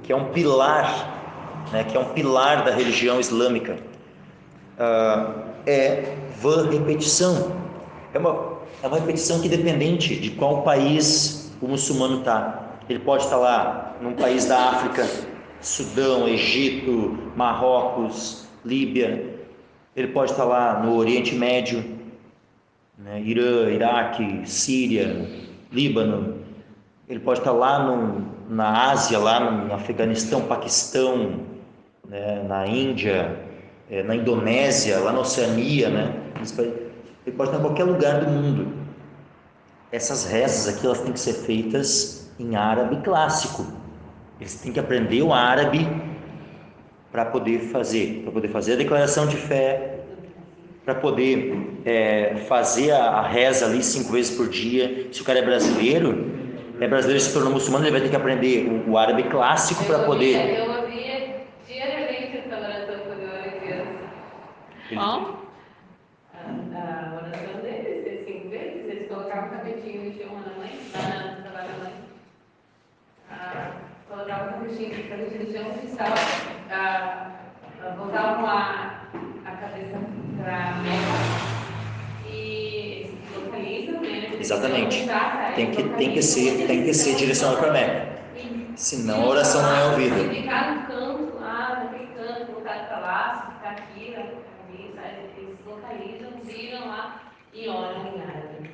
Que é um pilar, né? Que é um pilar da religião islâmica. É vã repetição. É uma repetição que, independente de qual país o muçulmano está, ele pode estar lá num país da África, Sudão, Egito, Marrocos, Líbia, ele pode estar lá no Oriente Médio, né, Irã, Iraque, Síria, Líbano, ele pode estar lá na Ásia, lá no Afeganistão, Paquistão, né, na Índia, na Indonésia, lá na Oceania, né? Ele pode estar em qualquer lugar do mundo. Essas rezas aqui, elas têm que ser feitas em árabe clássico. Eles têm que aprender o árabe para poder fazer a declaração de fé, para poder fazer a reza ali 5 vezes por dia. Se o cara é brasileiro e se tornou muçulmano, ele vai ter que aprender o árabe clássico para poder... Eu ouvia diariamente essa oração quando eu era criança. A oração deles, 5 vezes, eles colocavam o tapetinho, enchiam uma na mãe, lá na trabalho da mãe. Colocavam o tapetinho no chão e sal, voltavam a cabeça para a Meca e localizam, né? Exatamente. Tem que ser direcionado para a Meca. senão a oração não é ouvida. Se ficar no canto, lá, naquele canto, colocar para lá, se ficar aqui, ali, sabe? Eles se localizam, viram lá e oram em árabe.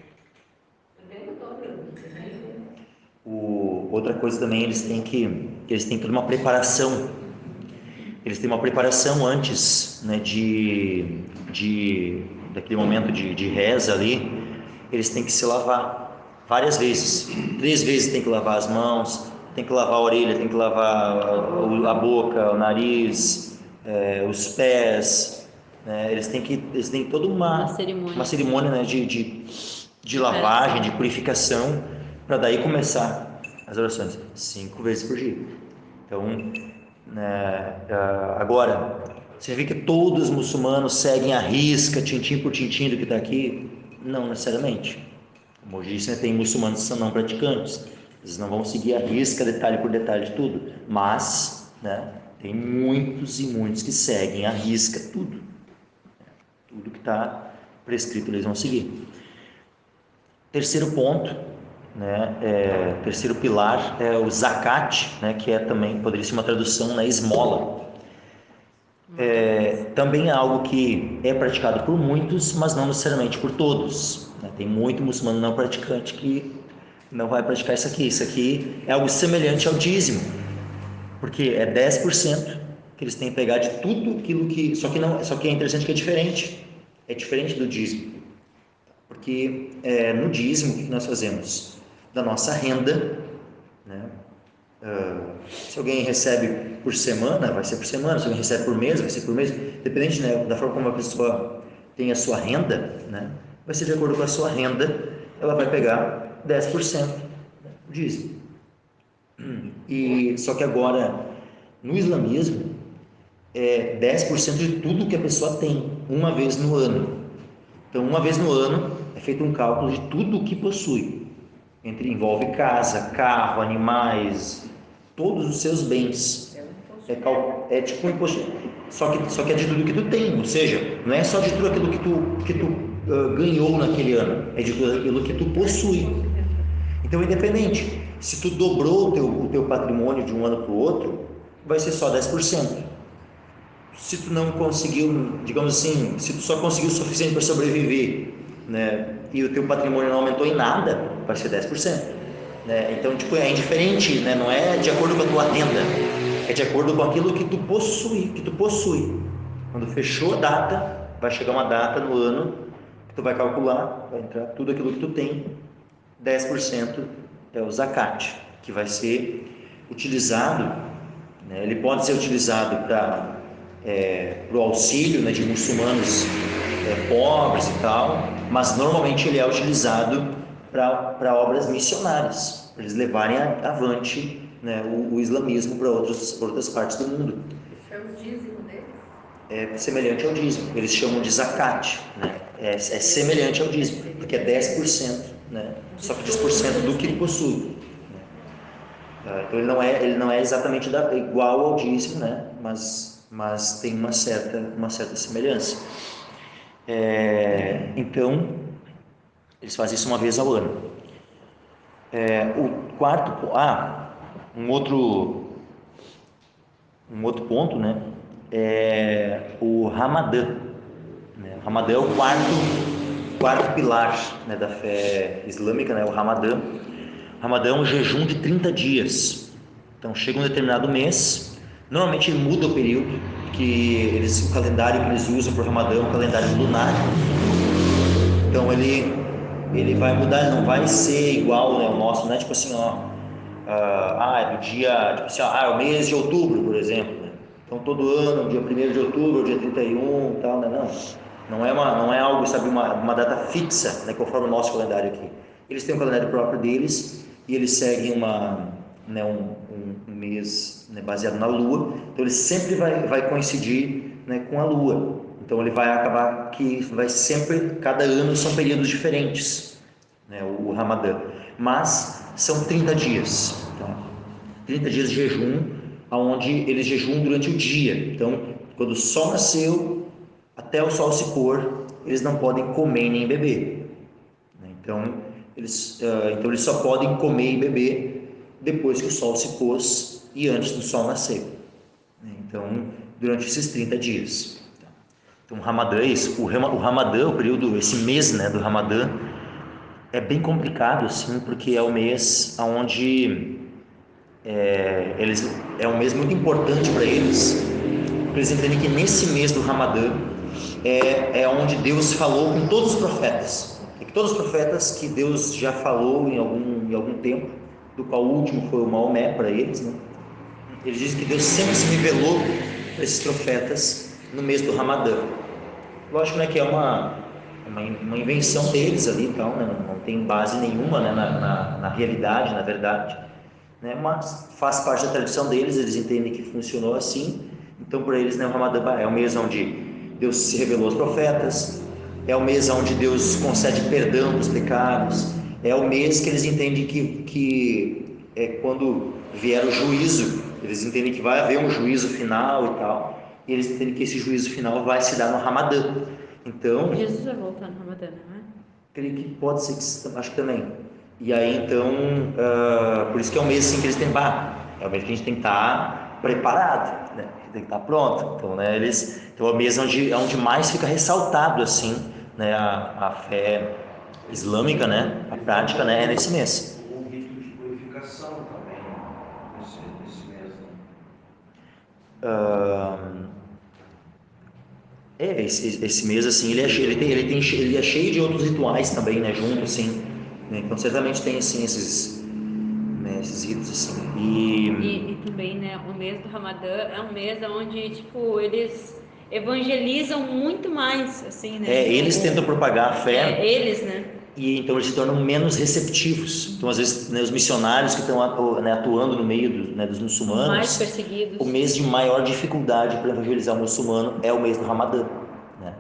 O tempo todo. Outra coisa também, eles têm toda uma preparação. Eles têm uma preparação antes, né, daquele momento de reza ali. Eles têm que se lavar várias vezes. 3 vezes tem que lavar as mãos, tem que lavar a orelha, tem que lavar a boca, o nariz, os pés. Né? Eles têm toda uma cerimônia, né, de lavagem, de purificação, para daí começar as orações 5 vezes por dia. Então, né, agora, você vê que todos os muçulmanos seguem à risca, tintim por tintim do que está aqui? Não necessariamente. Como eu disse, né, tem muçulmanos que são não praticantes, eles não vão seguir à risca, detalhe por detalhe de tudo, mas, né, tem muitos e muitos que seguem à risca tudo que está prescrito eles vão seguir. Terceiro ponto, né, terceiro pilar é o zakat, né, que também poderia ser uma tradução, né, esmola. Também é algo que é praticado por muitos, mas não necessariamente por todos, né? Tem muito muçulmano não praticante que não vai praticar isso aqui. Isso aqui é algo semelhante ao dízimo, porque é 10% que eles têm que pegar de tudo aquilo que... Só que é interessante que é diferente do dízimo, porque no dízimo, o que nós fazemos? Da nossa renda, né? Se alguém recebe por semana, vai ser por semana. Se alguém recebe por mês, vai ser por mês. Dependente, né, da forma como a pessoa tem a sua renda, né, vai ser de acordo com a sua renda, ela vai pegar 10% do dízimo. Só que agora, no islamismo, é 10% de tudo que a pessoa tem, uma vez no ano. Então, uma vez no ano, é feito um cálculo de tudo o que possui. Envolve casa, carro, animais, todos os seus bens. É tipo um imposto, só que é de tudo que tu tem, ou seja, não é só de tudo aquilo que tu ganhou naquele ano, é de tudo aquilo que tu possui. Então, independente, se tu dobrou o teu patrimônio de um ano para o outro, vai ser só 10%. Se tu não conseguiu, digamos assim, se tu só conseguiu o suficiente para sobreviver, né, e o teu patrimônio não aumentou em nada, vai ser 10%. Né? Então, tipo, é indiferente, né? Não é de acordo com a tua renda, é de acordo com aquilo que tu possui. Quando fechou a data, vai chegar uma data no ano que tu vai calcular, vai entrar tudo aquilo que tu tem, 10% é o zakat, que vai ser utilizado, né? Ele pode ser utilizado para o auxílio, né, de muçulmanos pobres e tal, mas normalmente ele é utilizado para obras missionárias, para eles levarem avante, né, o islamismo para outras partes do mundo. Isso é o dízimo deles? É semelhante ao dízimo, eles chamam de zakat, né? É semelhante ao dízimo, porque é 10%, né? Só que 10% do que possui. Então ele não é exatamente igual ao dízimo, né? Mas tem uma certa semelhança. Então, eles fazem isso uma vez ao ano. O quarto, um outro ponto, né, é o Ramadã. Né? O Ramadã é o quarto pilar, né, da fé islâmica, né, o Ramadã. O Ramadã é um jejum de 30 dias. Então, chega um determinado mês, normalmente muda o período, que o calendário que eles usam para o Ramadã é um calendário lunar. Então, ele vai mudar, ele não vai ser igual, né, o nosso, não é tipo assim, é do dia, tipo assim, é o mês de outubro, por exemplo, né? Então todo ano, dia 1º de outubro, dia 31 e tal, né? Não é algo, sabe, uma data fixa, né, conforme o nosso calendário aqui. Eles têm um calendário próprio deles e eles seguem um mês, né, baseado na lua, então ele sempre vai coincidir, né, com a lua. Então ele vai acabar que vai sempre, cada ano são períodos diferentes, né, o Ramadã, mas são 30 dias, tá? 30 dias de jejum, onde eles jejuam durante o dia. Então, quando o sol nasceu até o sol se pôr, eles não podem comer nem beber, né? Então eles só podem comer e beber depois que o sol se pôs e antes do sol nascer. Então, durante esses 30 dias. Então, o Ramadã é isso. O Ramadã, o período, esse mês, né, do Ramadã, é bem complicado, assim, porque é o mês onde é um mês muito importante para eles, porque eles entendem que nesse mês do Ramadã é onde Deus falou com todos os profetas. E que todos os profetas que Deus já falou em algum tempo, do qual o último foi o Maomé para eles, né? Eles dizem que Deus sempre se revelou para esses profetas no mês do Ramadã. Lógico, né, que é uma invenção deles ali, então, né, não tem base nenhuma, né, na realidade, na verdade, né, mas faz parte da tradição deles, eles entendem que funcionou assim. Então, para eles, né, o Ramadã é o mês onde Deus se revelou aos profetas, é o mês onde Deus concede perdão dos pecados, é o mês que eles entendem que é quando vier o juízo, eles entendem que vai haver um juízo final e tal, e eles entendem que esse juízo final vai se dar no Ramadã. Então, Jesus vai voltar no Ramadã, não é? creio que pode ser, acho que também. E aí, então, por isso que é um mês assim que eles têm, é um mês que a gente tem que estar preparado, né? Tem que estar pronto. Então, né, então é o mês onde mais fica ressaltado, assim, né, a fé islâmica, né, a prática, né, é nesse mês. O rito de purificação também, nesse mês, né? Esse mês, assim, ele é cheio de outros rituais também, né, junto, assim, né? Então certamente tem, assim, esses ritos, assim, E também, né, o mês do Ramadã é um mês onde, tipo, eles evangelizam muito mais, assim, né? Eles tentam propagar a fé, eles, né? e então eles se tornam menos receptivos. Então, às vezes, né, os missionários que estão atuando no meio dos muçulmanos, Mais perseguidos. o mês de maior dificuldade para evangelizar o muçulmano é o mês do Ramadã, né?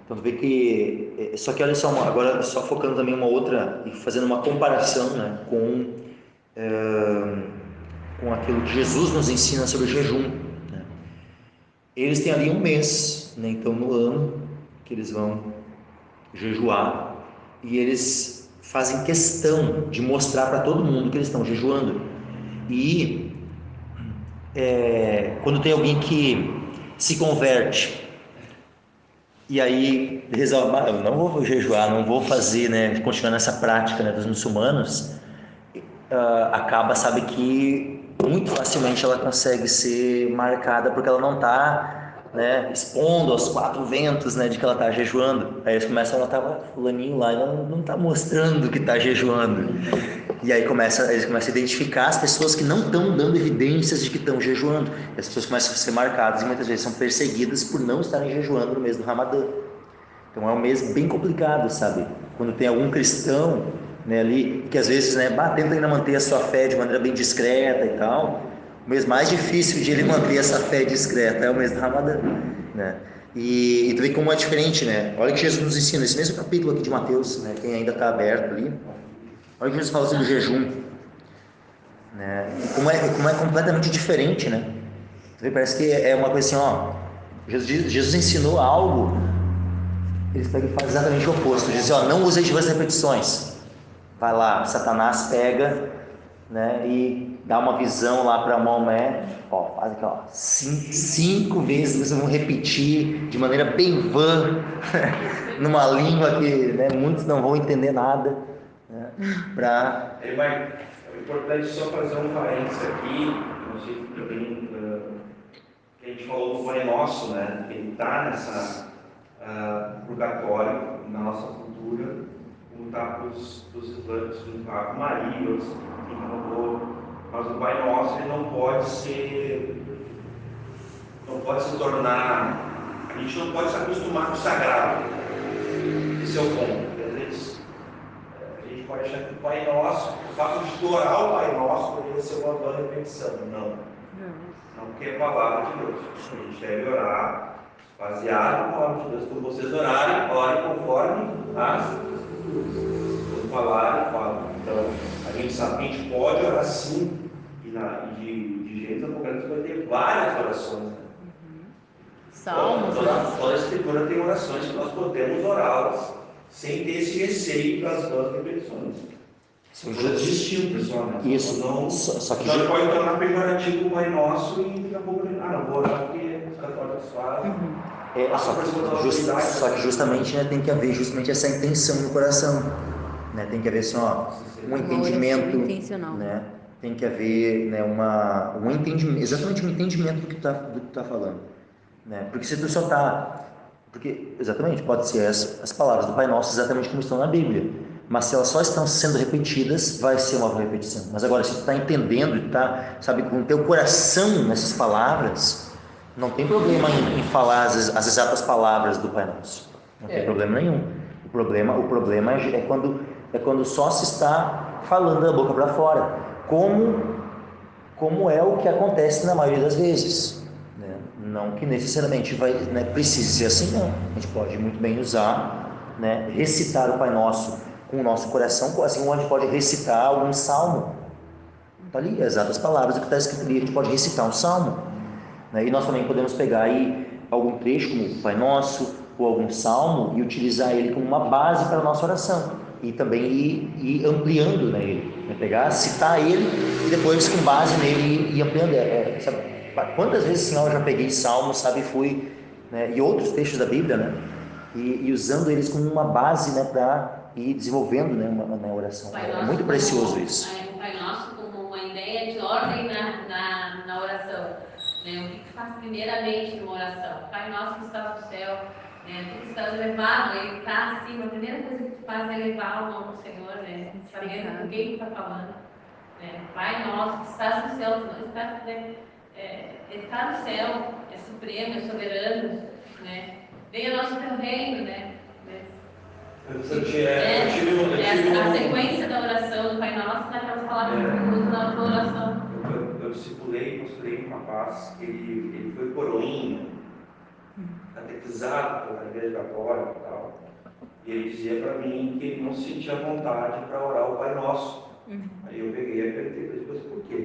Então, vê que só que olha só, agora só focando também uma outra e fazendo uma comparação, né, com aquilo que Jesus nos ensina sobre o jejum, né? Eles têm ali um mês, né, então no ano que eles vão jejuar, e eles fazem questão de mostrar para todo mundo que eles estão jejuando. E quando tem alguém que se converte e aí resolve, eu não vou jejuar, não vou fazer, né, continuar nessa prática, né, dos muçulmanos, acaba, sabe, que muito facilmente ela consegue ser marcada porque ela não está, né, expondo aos quatro ventos, né, de que ela está jejuando. Aí eles começam a notar, fulaninho lá não está mostrando que está jejuando. E aí eles começam a identificar as pessoas que não estão dando evidências de que estão jejuando. E as pessoas começam a ser marcadas e muitas vezes são perseguidas por não estarem jejuando no mês do Ramadã. Então é um mês bem complicado, sabe? Quando tem algum cristão, né, ali, que às vezes, né, tenta ainda manter a sua fé de maneira bem discreta e tal. O mês mais difícil de ele manter essa fé discreta é o mês do Ramadã, né? E tu vê como é diferente, né? Olha o que Jesus nos ensina, esse mesmo capítulo aqui de Mateus, né, quem ainda está aberto ali. Olha o que Jesus fala sobre o jejum, né? E como é completamente diferente, né? Tu vê, parece que é uma coisa assim, ó, Jesus ensinou algo, ele faz exatamente o oposto. Ele diz, ó, não use as repetições. Vai lá, Satanás pega, né, e dá uma visão lá para Maomé, ó, faz aqui, ó, cinco vezes vocês vão repetir de maneira bem vã, numa língua que, né, muitos não vão entender nada, né, É importante só fazer um parênteses aqui, não sei se também, que a gente falou do Pai Nosso, né, ele está nessa purgatório na nossa cultura, como está para os islâmicos, como está para Maria, outros que falou, mas o Pai Nosso ele não pode se tornar, a gente não pode se acostumar com o sagrado. Esse é o ponto. Às vezes a gente pode achar que o Pai Nosso, o fato de orar o Pai Nosso poderia ser uma boa repetição. Não, porque é a palavra de Deus. A gente deve orar baseado na palavra de Deus. Quando vocês orem conforme as quando falarem, falam. Então, a gente sabe que a gente pode orar sim, e de Gênesis Apocalipse vai ter várias orações. Né? Salmos. Toda a Escritura tem orações que nós podemos orá-las sem ter esse receio das vãs repetições. São coisas distintas só, né? Isso. Não, Só que já pode tornar pejorativo o Pai Nosso e daqui a pouco, não vou orar porque os católicos fazem. Só que justamente, né, tem que haver justamente essa intenção no coração, né? Tem que haver assim, um entendimento, né? Tem que haver, né, um entendimento, exatamente um entendimento do que tu tá falando, né? Porque se tu só tá, porque exatamente pode ser as palavras do Pai Nosso exatamente como estão na Bíblia, mas se elas só estão sendo repetidas, vai ser uma repetição. Mas agora, se tu está entendendo e tá, sabe, com o teu coração nessas palavras, não tem problema em falar as exatas palavras do Pai Nosso. Não tem problema nenhum. O problema é quando só se está falando da boca para fora, como é o que acontece na maioria das vezes, né? Não que necessariamente precise ser assim, não. A gente pode muito bem usar, né, recitar o Pai Nosso com o nosso coração, assim como a gente pode recitar algum salmo. Está ali, exatas palavras do que está escrito ali. A gente pode recitar um salmo, né? E nós também podemos pegar aí algum trecho, como o Pai Nosso, ou algum salmo, e utilizar ele como uma base para a nossa oração. E também ir ampliando, né, ele. Né? Pegar, citar ele, e depois, com base nele, ir ampliando. Sabe, quantas vezes, assim, eu já peguei salmos, sabe, fui, né, e outros textos da Bíblia, né, e usando eles como uma base, né, para ir desenvolvendo, né, uma oração. É muito precioso isso. O Pai Nosso como uma ideia de ordem na oração, né? O que tu faz primeiramente numa oração? Pai Nosso que estás no céu, né? Tu que estás elevado, ele está acima. A primeira coisa que tu faz é elevar o nome do Senhor, né? Sabendo com quem tu está falando, né? Pai Nosso que estás no céu, tu não estás, né? Ele está no céu, é supremo, é soberano, né? Venha nosso teu reino, né? A sequência da oração do Pai Nosso naquelas palavras que usa na tua oração. Eu discipulei, construí um rapaz, ele foi coroinha, catequizado pela Igreja Católica e tal. E ele dizia para mim que ele não sentia vontade para orar o Pai Nosso. Aí eu peguei e apertei e falei, por quê?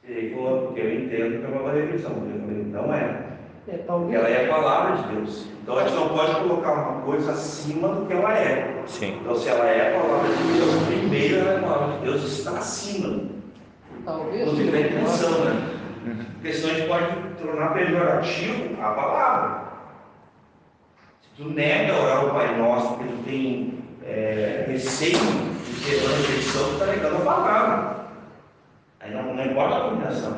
E ele falou, porque eu entendo que é uma repetição. Eu falei, não é. Porque ela é a palavra de Deus. Então a gente não pode colocar uma coisa acima do que ela é. Sim. Então, se ela é a palavra de Deus, primeiro ela é a palavra de Deus, está acima. Talvez. Não tem intenção, né? Porque senão a gente pode tornar pejorativo a palavra. Se tu nega orar o Pai Nosso porque tu tem receio de ter uma rejeição, tu está negando a palavra. Aí não importa a combinação.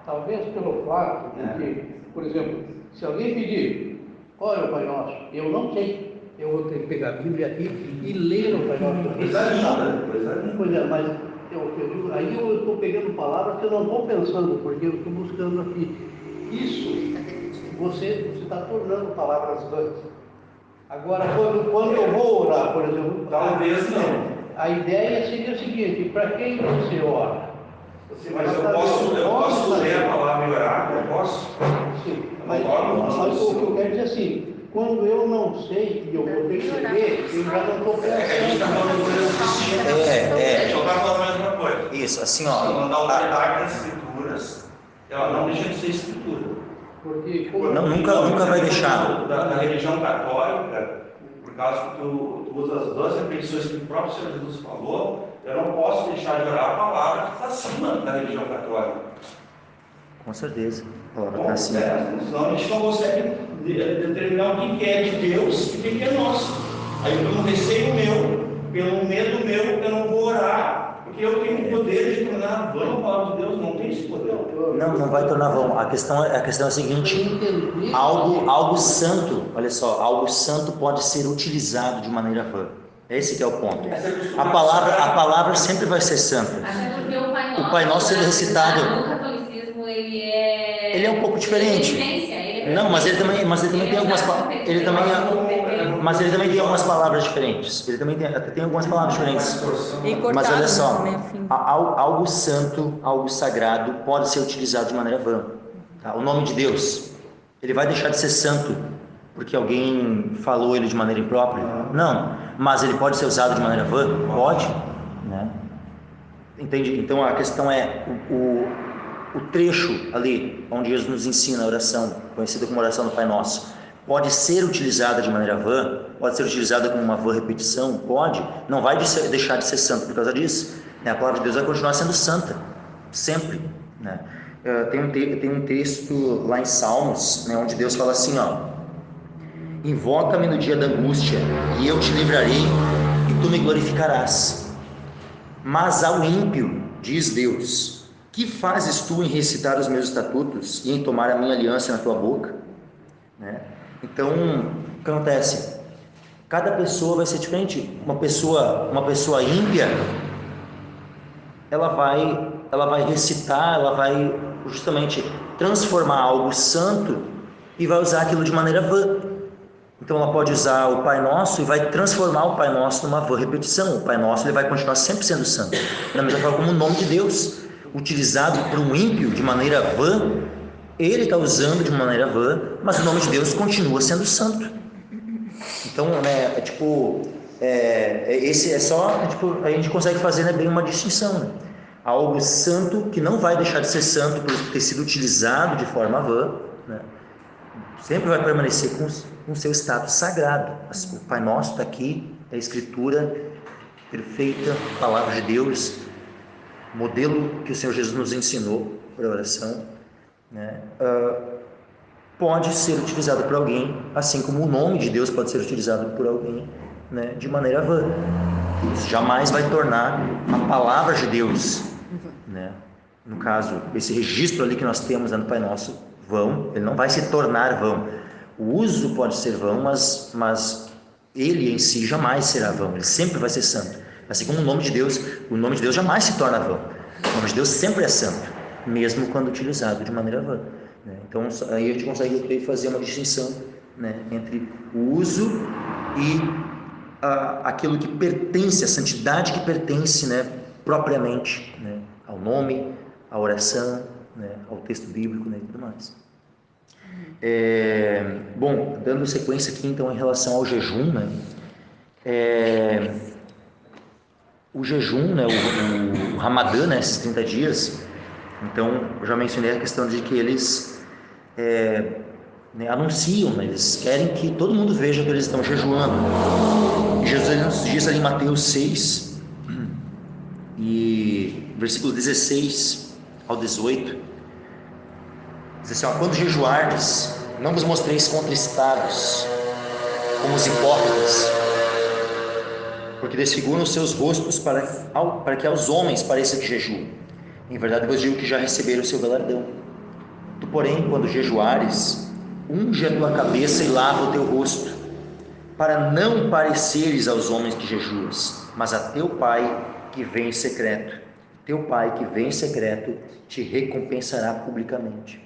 Talvez pelo fato de que, por exemplo, se alguém pedir, olha o Pai Nosso, eu não sei, eu vou ter que pegar a Bíblia aqui e ler o Pai Nosso. Pois é, mas aí eu estou pegando palavras que eu não estou pensando, porque eu estou buscando aqui. Isso, você está tornando palavras vãs. Agora, quando eu vou orar, por exemplo, talvez não. A ideia seria o seguinte, para quem você ora? Mas eu posso ler a palavra e orar? Eu posso? Sim, mas o que eu quero dizer assim, quando eu não sei e eu vou ter que ler, eu já não estou pensando. A gente está falando de coisas distintas. A gente não está falando a mesma coisa. Isso, assim, ó. Quando dá autoridade nas escrituras, ela não deixa de ser escritura. Porque nunca vai deixar. Da religião católica, por causa que tu usa as duas repetições que o próprio Senhor Jesus falou, eu não posso deixar de orar a palavra que está acima da religião católica. Com certeza. A palavra está acima. Senão a gente não consegue determinar o que é de Deus e o que é nosso. Aí pelo receio meu, pelo medo meu, eu não vou orar, porque eu tenho o poder de tornar vã a palavra de Deus, não tem esse poder. Não vai tornar vão. A questão é a seguinte: algo santo, olha só, algo santo pode ser utilizado de maneira vã. Esse que é o ponto. A palavra sempre vai ser santa. Até porque o Pai Nosso sendo recitado. No catolicismo ele é um pouco diferente. Não, mas ele também tem algumas tem algumas palavras diferentes. Ele também tem algumas palavras diferentes. Mas olha só, algo santo, algo sagrado pode ser utilizado de maneira vã. Tá? O nome de Deus, ele vai deixar de ser santo porque alguém falou ele de maneira imprópria? Não, mas ele pode ser usado de maneira vã? Pode, né? Entende? Então a questão é o trecho ali onde Jesus nos ensina a oração, conhecida como oração do Pai Nosso. pode ser utilizada de maneira vã, pode ser utilizada como uma vã repetição, pode, não vai deixar de ser santo por causa disso, né? A palavra de Deus vai continuar sendo santa, sempre, né? Tem um texto lá em Salmos, né, onde Deus fala assim, ó: invoca-me no dia da angústia, e eu te livrarei, e tu me glorificarás. Mas ao ímpio, diz Deus, que fazes tu em recitar os meus estatutos e em tomar a minha aliança na tua boca? Né? Então, o que acontece? Cada pessoa vai ser diferente. Uma pessoa ímpia, ela vai recitar, ela vai justamente transformar algo santo e vai usar aquilo de maneira vã. Então ela pode usar o Pai Nosso e vai transformar o Pai Nosso numa vã repetição. O Pai Nosso ele vai continuar sempre sendo santo. Da mesma forma como o nome de Deus, utilizado por um ímpio de maneira vã, ele está usando de maneira vã, mas o nome de Deus continua sendo santo. Então, né, esse é só, a gente consegue fazer, né, bem uma distinção, né? Algo santo que não vai deixar de ser santo por ter sido utilizado de forma vã, né? Sempre vai permanecer com seu status sagrado. O Pai Nosso está aqui, é a Escritura perfeita, a Palavra de Deus, modelo que o Senhor Jesus nos ensinou para a oração, né? Pode ser utilizado por alguém, assim como o nome de Deus pode ser utilizado por alguém, né, de maneira vã. Isso jamais vai tornar a Palavra de Deus, né, no caso, esse registro ali que nós temos no Pai Nosso, vão, ele não vai se tornar vão. O uso pode ser vão, mas ele em si jamais será vão, ele sempre vai ser santo. Assim como o nome de Deus jamais se torna vão. O nome de Deus sempre é santo, mesmo quando utilizado de maneira vã, né? Então aí a gente consegue fazer uma distinção, né, entre o uso e aquilo que pertence, a santidade que pertence, né, propriamente, né, ao nome, à oração, né, ao texto bíblico, né, e tudo mais. Bom, dando sequência aqui então em relação ao jejum, né, o jejum, né, o Ramadã, né, esses 30 dias, então eu já mencionei a questão de que eles né, anunciam, né, eles querem que todo mundo veja que eles estão jejuando. E Jesus nos diz ali em Mateus 6, e versículo 16 ao 18, diz assim, ó: quando jejuardes, não vos mostreis contristados, como os hipócritas, porque desfiguram os seus rostos para que aos homens pareça que jejuam. Em verdade vos digo que já receberam o seu galardão. Tu, porém, quando jejuares, unge a tua cabeça e lava o teu rosto, para não pareceres aos homens que jejuas, mas a teu Pai que vem em secreto. Teu Pai que vem em secreto te recompensará publicamente.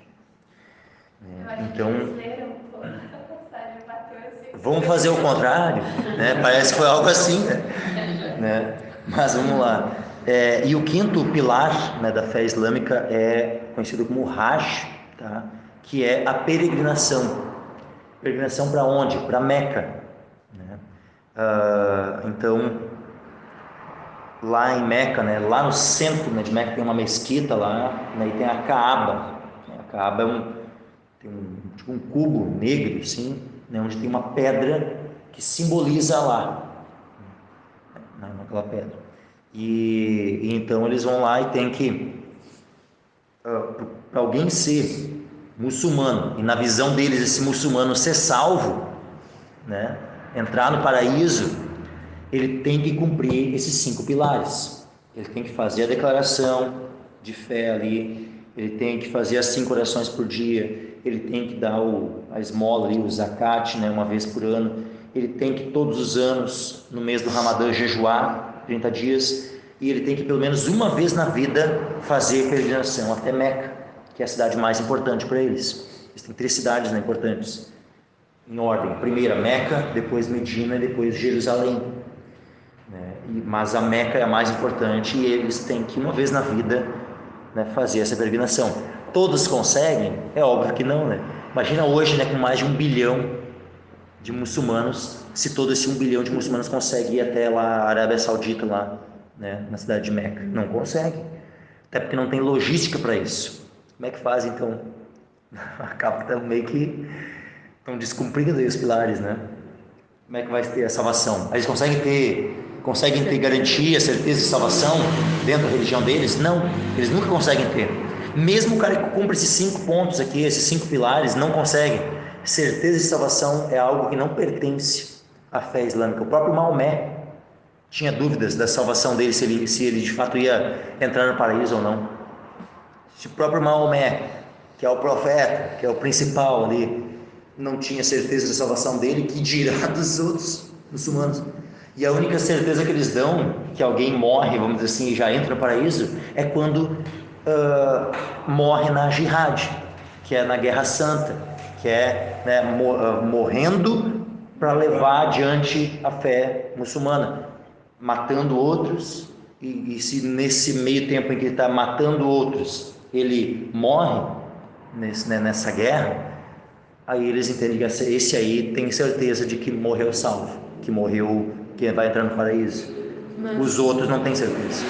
Então, vamos fazer o contrário, né? Parece que foi algo assim, né? Mas vamos lá. E o quinto pilar, né, da fé islâmica é conhecido como Hajj, tá? Que é a peregrinação. Peregrinação para onde? Para Meca, né? Então, lá em Meca, né, lá no centro, né, de Meca tem uma mesquita lá, né, e tem a Kaaba. A Kaaba tem tipo um cubo negro, assim, né, onde tem uma pedra que simboliza lá, naquela pedra. E então eles vão lá e tem que, para alguém ser muçulmano, e na visão deles esse muçulmano ser salvo, né, entrar no paraíso, ele tem que cumprir esses 5 pilares. Ele tem que fazer a declaração de fé ali, ele tem que fazer as 5 orações por dia, ele tem que dar a esmola ali, o zakat, né, uma vez por ano, ele tem que todos os anos, no mês do Ramadã, jejuar 30 dias, e ele tem que pelo menos uma vez na vida fazer peregrinação até Meca, que é a cidade mais importante para eles. Eles têm 3 cidades, né, importantes, em ordem: primeira Meca, depois Medina e depois Jerusalém, né? Mas a Meca é a mais importante e eles têm que uma vez na vida, né, fazer essa peregrinação. Todos conseguem? É óbvio que não, né? Imagina hoje, né, com mais de 1 bilhão de muçulmanos, se todo esse 1 bilhão de muçulmanos consegue ir até lá a Arábia Saudita, lá, né, na cidade de Meca. Não consegue, até porque não tem logística para isso. Como é que faz então? Acaba meio que estão descumprindo aí os pilares, né? Como é que vai ter a salvação? Eles conseguem ter garantia, certeza de salvação dentro da religião deles? Não, eles nunca conseguem ter. Mesmo o cara que cumpre esses 5 pontos aqui, esses 5 pilares, não consegue. Certeza de salvação é algo que não pertence à fé islâmica. O próprio Maomé tinha dúvidas da salvação dele, se ele de fato ia entrar no paraíso ou não. Se o próprio Maomé, que é o profeta, que é o principal ali, não tinha certeza da salvação dele, que dirá dos outros muçulmanos? E a única certeza que eles dão, que alguém morre, vamos dizer assim, e já entra no paraíso, é quando morre na jihad, que é na guerra santa, que é, né, morrendo para levar adiante a fé muçulmana, matando outros, e se nesse meio tempo em que ele está matando outros, ele morre nessa guerra, aí eles entendem que esse aí tem certeza de que morreu salvo, que vai entrar no paraíso. Os outros não têm certeza.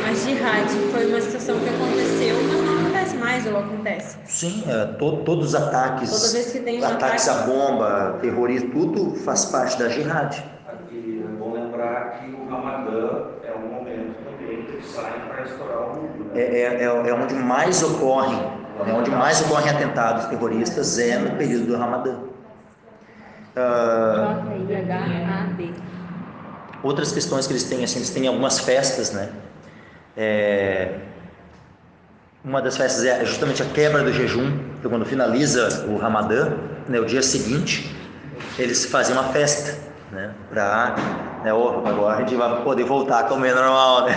Mas jihad foi uma situação que aconteceu, mas não acontece mais, ou acontece? Sim, todos os ataques, toda vez que tem ataques à bomba, terrorismo, tudo faz parte da jihad. Aqui é bom lembrar que o Ramadã é um momento também que eles saem para estourar o mundo. É onde mais ocorrem atentados terroristas, é no período do Ramadã. J-I-H-A-D. Outras questões que eles têm algumas festas, né? Uma das festas é justamente a quebra do jejum, que quando finaliza o Ramadã, né, o dia seguinte, eles fazem uma festa, né? Agora a gente vai poder voltar a comer normal, né?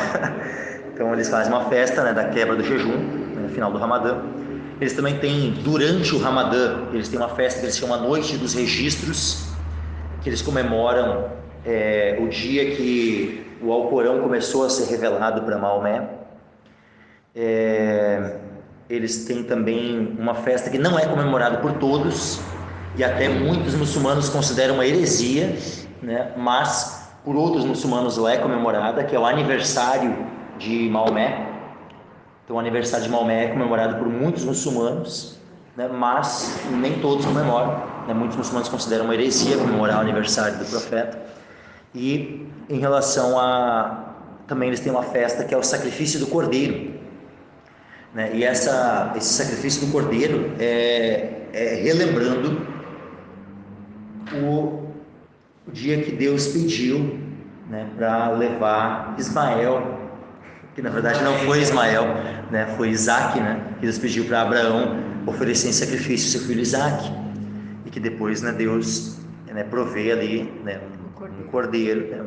Então eles fazem uma festa, né, da quebra do jejum, né, no final do Ramadã. Eles também têm, durante o Ramadã, eles têm uma festa que eles chamam a Noite dos Registros, que eles comemoram o dia que o Alcorão começou a ser revelado para Maomé. Eles têm também uma festa que não é comemorada por todos, e até muitos muçulmanos consideram uma heresia, né? Mas por outros muçulmanos ela é comemorada, que é o aniversário de Maomé. Então o aniversário de Maomé é comemorado por muitos muçulmanos, né? Mas nem todos comemoram, né? Muitos muçulmanos consideram uma heresia comemorar o aniversário do profeta. E em relação também eles têm uma festa que é o sacrifício do cordeiro, né? E esse sacrifício do cordeiro é relembrando o dia que Deus pediu, né, para levar Ismael, que na verdade não foi Ismael, né, foi Isaac, né, que Deus pediu para Abraão oferecer em sacrifício seu filho Isaac, e que depois, né, Deus, né, provê ali, né, um cordeiro, né,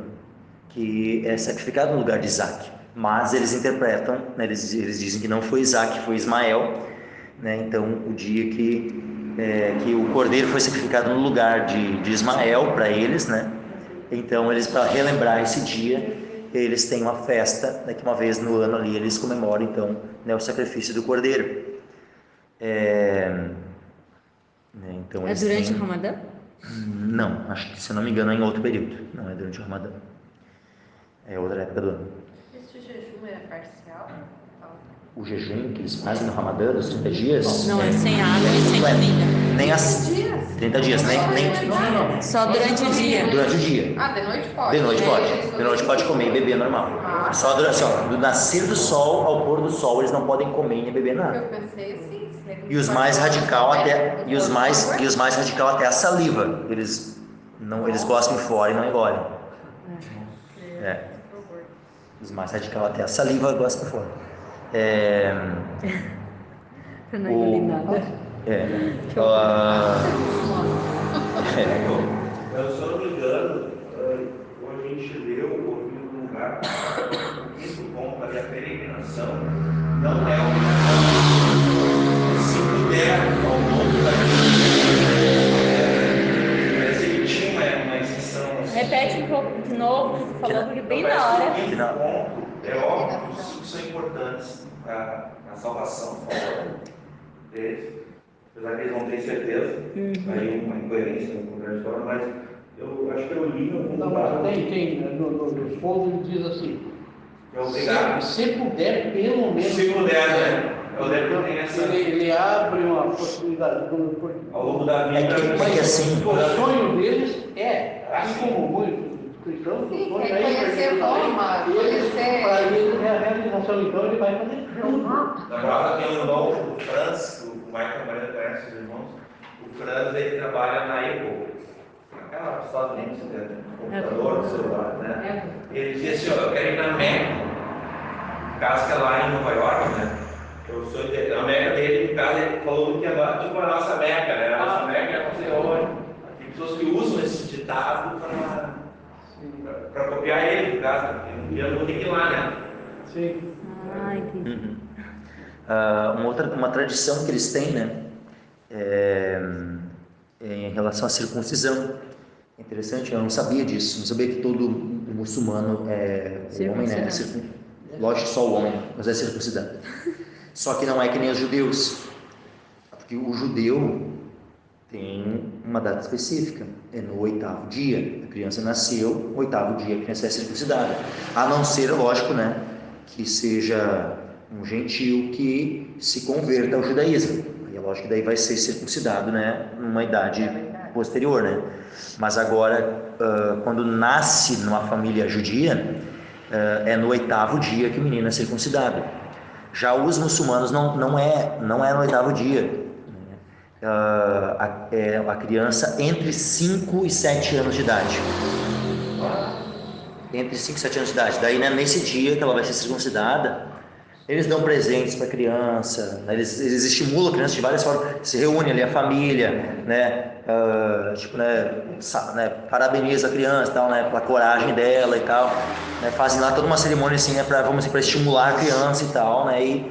que é sacrificado no lugar de Isaac. Mas eles interpretam, né, eles dizem que não foi Isaac, foi Ismael, né? Então o dia que o cordeiro foi sacrificado no lugar de Ismael para eles, né? Então eles, para relembrar esse dia, eles têm uma festa, né, que uma vez no ano ali eles comemoram, então, né, o sacrifício do cordeiro. Então, durante o Ramadã? Não, acho que, se eu não me engano, é em outro período. Não é durante o Ramadã. É outra época do ano. Esse jejum é parcial? O jejum que eles fazem no Ramadã, dos 30 dias? Não, é sem água e sem comida. Nem as 30 dias, nem Só durante o dia. durante o dia. De noite pode? De noite pode comer e beber normal. Só do nascer do sol ao pôr do sol eles não podem comer nem beber nada. Eu pensei assim. E os mais radical até a saliva. Eles gospem fora e não engolem. Os mais radical até a saliva gospem fora. Eu não entendi nada. Se eu não me engano, a gente leu, ouviu no lugar, o quinto ponto ali, a peregrinação, não é obrigatório. Se puder, ao longo da vida, mas ele tinha uma exceção. Assim, Repete um pouco de novo, você falou, porque bem na hora. O quinto ponto, é óbvio que os 5 são importantes para a salvação deles. Apesar que eles não têm certeza, aí uma incoerência, um contraditório, mas eu acho que eu li no Não, mas tem, nos pontos ele diz assim, é obrigado. se puder, pelo menos. Se puder, né? Eu lembro que tem essa... Ele abre uma possibilidade. Ao longo da vida... É que assim... O sonho deles é, assim como muitos cristãos, o sonho é conhecer Roma, conhecer... Para ele, a realização, então, ele vai fazer tudo. Na casa tem um irmão, o Franz, o Michael Maria conhece os irmãos. O Franz, ele trabalha na Apple, aquela dos Estados Unidos, computador, celular, né? Ele dizia assim, ó, eu quero ir na Meca, caso que é lá em Nova York, né? Eu sou a Meca dele, no caso, ele falou que é tipo a nossa Meca, né? A nossa Meca é não sei onde. Tem pessoas que usam esse ditado para copiar ele, no caso, porque eu vou ter que ir lá, né? Sim. Ah, entendi. Uma tradição que eles têm, né? É em relação à circuncisão. É interessante, eu não sabia disso. Não sabia que todo muçulmano o homem, né? Lógico, só o homem, mas é circuncidado. Só que não é que nem os judeus, porque o judeu tem uma data específica, é no 8º dia. A criança nasceu, no 8º dia a criança é circuncidada, a não ser, lógico, né, que seja um gentil que se converta ao judaísmo. Aí é lógico que daí vai ser circuncidado, né, numa idade posterior, né. Mas agora, quando nasce numa família judia, é no 8º dia que o menino é circuncidado. Já os muçulmanos não é no 8º dia. A criança entre 5 e 7 anos de idade. Entre 5 e 7 anos de idade. Daí, né, nesse dia que ela vai ser circuncidada, eles dão presentes para a criança, né, eles estimulam a criança de várias formas, se reúne ali a família, né, parabeniza a criança, tal, né, pela coragem dela e tal, né, fazem lá toda uma cerimônia assim, né, para estimular a criança e tal, né,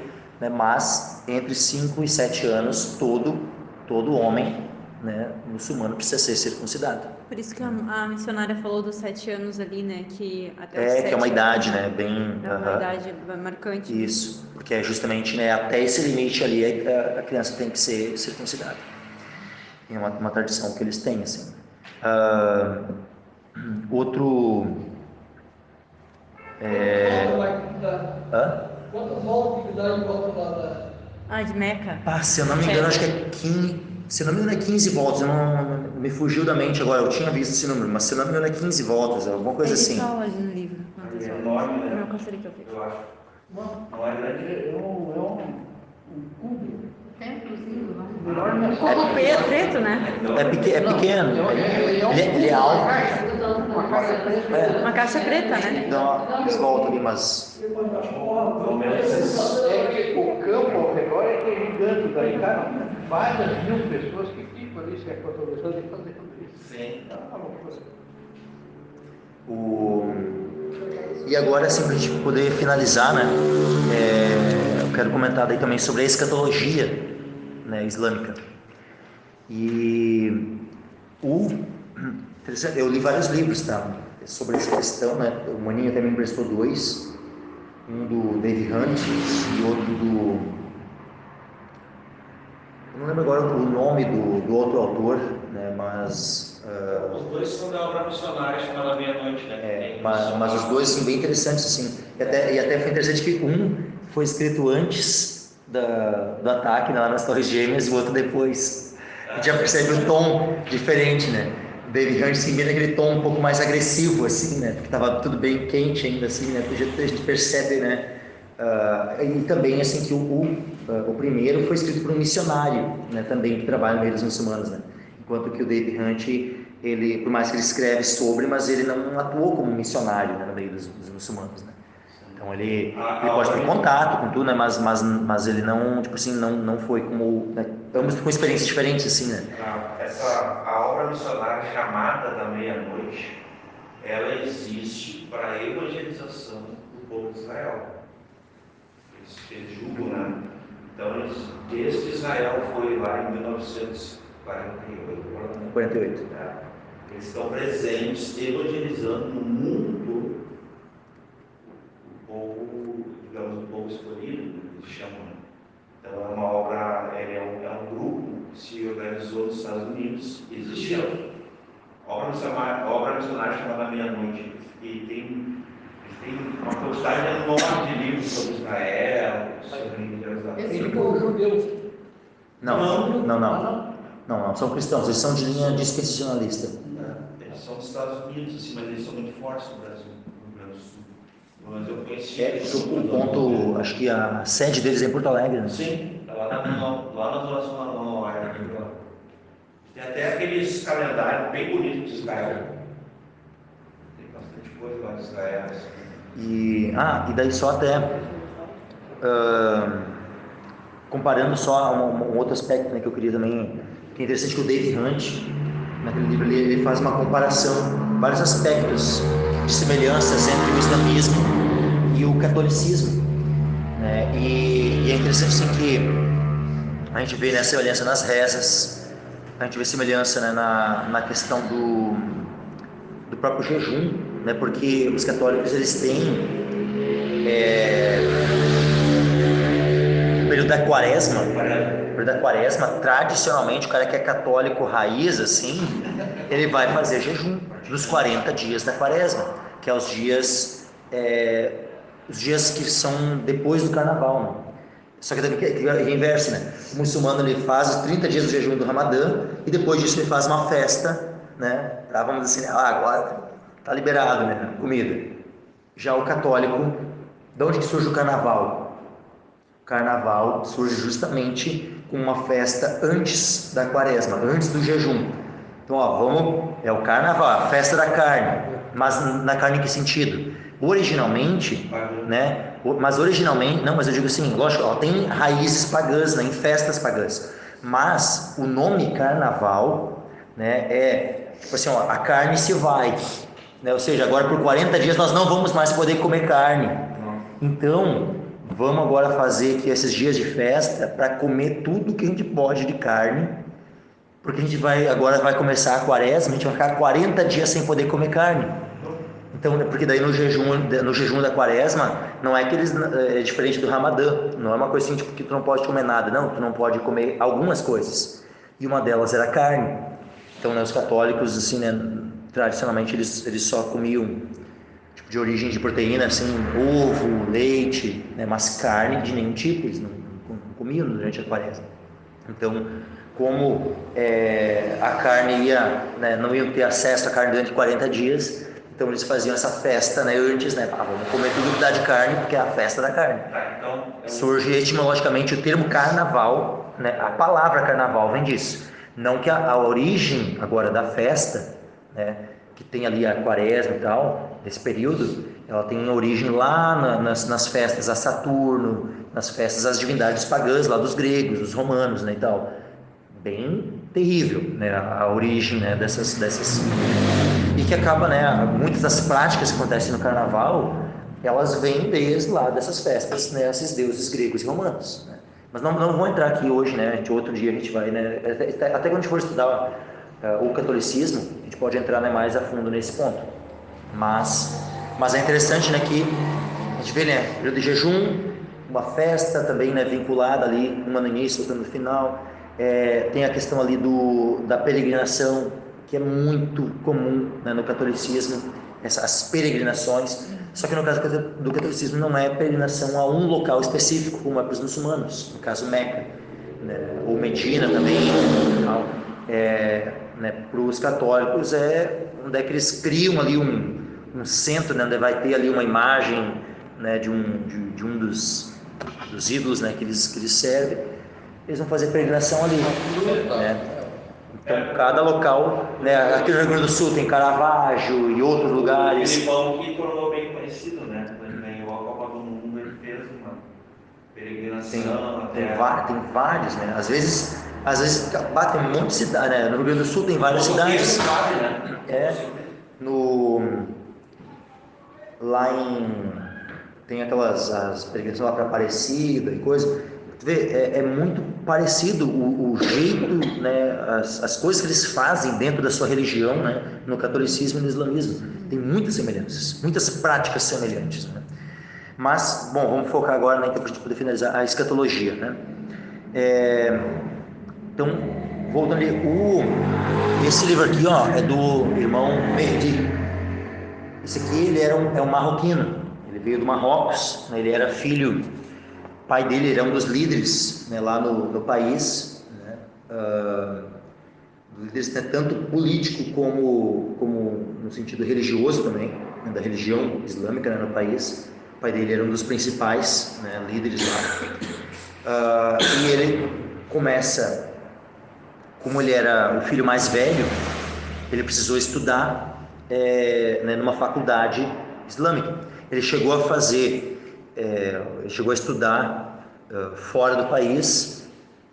mas entre 5 e 7 anos todo homem, né, muçulmano precisa ser circuncidado. Por isso que a missionária falou dos 7 anos ali, né? Que até os 7 que é uma idade, né? Bem. É uma idade marcante. Isso, porque é justamente, né, até esse limite ali a criança tem que ser circuncidada. É uma tradição que eles têm, assim. Outro. Quantas voltas que dá em volta da... De Meca? Se eu não me engano, acho que é 15. Se não me engano é 15 voltas, não me fugiu da mente agora, eu tinha visto esse número, mas se não me engano é 15 voltas, alguma coisa assim. Ele fala ali no livro. É enorme, né? Não gostaria que eu Eu acho. Não é grande. É um cubo. Templozinho, não? Enorme. Preto, né? É pequeno, ele é alto. Uma caixa preta, né? Dá uma volta ali, mas... Pelo menos É que o campo ao redor é gigante, daí, cara, várias mil pessoas que ficam ali se atravessando e fazendo isso. sim. É uma loucura. E agora, assim, para a gente poder finalizar, né, eu quero comentar daí também sobre a escatologia, né, islâmica. E eu li vários livros, tá, sobre essa questão, né. O Maninho também me emprestou 2, um do Dave Hunt e outro do... Eu não lembro agora o nome do outro autor, né, mas... Os dois são da obra missionária chamada Meia-Noite, né? Mas os dois são bem interessantes, assim. E até foi interessante que um foi escrito antes do ataque lá nas Torres Gêmeas e o outro depois. A gente já percebe um tom diferente, né? O David Hunt se vira aquele tom um pouco mais agressivo, assim, né? Porque estava tudo bem quente ainda, assim, né? A gente percebe, né? E também, assim, que o primeiro foi escrito por um missionário, né? Também que trabalha no meio dos muçulmanos, né? Enquanto que o David Hunt, ele, por mais que ele escreve sobre, mas ele não atuou como missionário, né, no meio dos muçulmanos, né? Então ele pode ter contato com tudo, né, mas ele não, tipo assim, não foi como, né, ambos com experiências diferentes, assim, né? A obra missionária chamada da Meia-Noite, ela existe para a evangelização do povo de Israel. Eles julgam, né? Então, desde que Israel foi lá em 1948, eles estão presentes, evangelizando no mundo todo o povo, digamos, o povo escolhido, que eles chamam. Então é uma obra, é um grupo que se organizou nos Estados Unidos, existe obra missionária chamada Meia-Noite, e tem uma quantidade enorme de livros sobre Israel, sobre Jerusalém. exato. Ele foi judeu. Não, são cristãos, eles são de linha dispensacionalista. Eles são dos Estados Unidos, assim, mas eles são muito fortes no Brasil, no Rio Grande do Sul. Mas eu conheci eles. O ponto, acho que a sede deles é em Porto Alegre, né? Sim, lá na Zona Sul, tem até aqueles calendários bem bonitos de Israel. Tem bastante coisa lá de Israel. E daí só até comparando só um outro aspecto, né, que eu queria também, que é interessante, que o David Hunt, naquele livro ele faz uma comparação, vários aspectos de semelhanças entre o islamismo e o catolicismo, né? E é interessante assim que a gente vê, né, semelhança nas rezas, a gente vê semelhança, né, na questão do próprio jejum, né, porque os católicos eles têm o período da quaresma, tradicionalmente o cara que é católico raiz, assim, ele vai fazer jejum dos 40 dias da quaresma, que é os dias que são depois do carnaval, né? Só que é inverso, né? O muçulmano ele faz os 30 dias do jejum do Ramadã e depois disso ele faz uma festa, né? Vamos dizer assim, agora tá liberado, né? Comida. Já o católico, de onde que surge o carnaval? O carnaval surge justamente com uma festa antes da quaresma, antes do jejum. Então, é o carnaval, a festa da carne. Mas na carne em que sentido? Originalmente, né? Mas eu digo assim, lógico, tem raízes pagãs, né, em festas pagãs. Mas o nome carnaval, né, é tipo assim, a carne se vai, né? Ou seja, agora por 40 dias nós não vamos mais poder comer carne. Então, vamos agora fazer aqui esses dias de festa para comer tudo que a gente pode de carne, porque a gente agora vai começar a quaresma, a gente vai ficar 40 dias sem poder comer carne. Então, porque daí no jejum da quaresma, não é que é diferente do Ramadã, não é uma coisa assim tipo, que tu não pode comer nada, não, tu não pode comer algumas coisas, e uma delas era carne. Então, né, os católicos, assim, né, tradicionalmente eles só comiam tipo de origem de proteína, assim, ovo, leite, né, mas carne de nenhum tipo, eles não comiam durante a quaresma. Então, como a carne não iam ter acesso à carne durante 40 dias, então eles faziam essa festa, né, antes, né, vamos comer tudo que dá de carne, porque é a festa da carne. Surge etimologicamente o termo carnaval, né, a palavra carnaval vem disso. Não que a origem agora da festa, né, que tem ali a quaresma e tal, desse período, ela tem origem lá nas festas a Saturno, nas festas às divindades pagãs, lá dos gregos, dos romanos, né, e tal. Bem terrível, né, a origem, né, dessas e que acaba, né, muitas das práticas que acontecem no carnaval, elas vêm desde lá dessas festas, né, esses deuses gregos e romanos, né? Mas não vou entrar aqui hoje, né, outro dia a gente vai, né, até quando a gente for estudar o catolicismo, a gente pode entrar, né, mais a fundo nesse ponto. Mas é interessante, né, que a gente vê, né, período de jejum, uma festa também, né, vinculada ali, uma no início, outra no final. Tem a questão ali da peregrinação, que é muito comum, né, no catolicismo, as peregrinações. Só que no caso do catolicismo não é peregrinação a um local específico, como é para os muçulmanos, no caso Meca, né, ou Medina também, né, para os católicos onde é que eles criam ali um centro, né, onde vai ter ali uma imagem, né, de um dos ídolos, né, que eles servem. Eles vão fazer peregrinação ali, né? Então, cada local, né, aqui no Rio Grande do Sul tem Caravaggio e outros lugares. Ele falou que tornou bem conhecido, né? Quando ele ganhou a Copa do Mundo, ele fez uma peregrinação. Tem vários, né? Às vezes tem um monte de cidade, né? No Rio Grande do Sul tem várias cidades. Sabe, né? Tem as peregrinações lá para Aparecida e coisa. Tu vê, é muito parecido o jeito, né, as coisas que eles fazem dentro da sua religião, né, no catolicismo e no islamismo. Tem muitas semelhanças, muitas práticas semelhantes, né? Mas, bom, vamos focar agora, né, para a gente poder finalizar a escatologia, né? Então, voltando ali, esse livro aqui, ó, é do irmão Mehdi. Esse aqui, ele é um marroquino, ele veio do Marrocos, né, ele era filho pai dele era um dos líderes, né, lá no país, né, líderes, né, tanto político como no sentido religioso também, né, da religião islâmica, né, no país. O pai dele era um dos principais, né, líderes lá. E ele começa, como ele era o filho mais velho, ele precisou estudar né, numa faculdade islâmica. Ele chegou a estudar fora do país,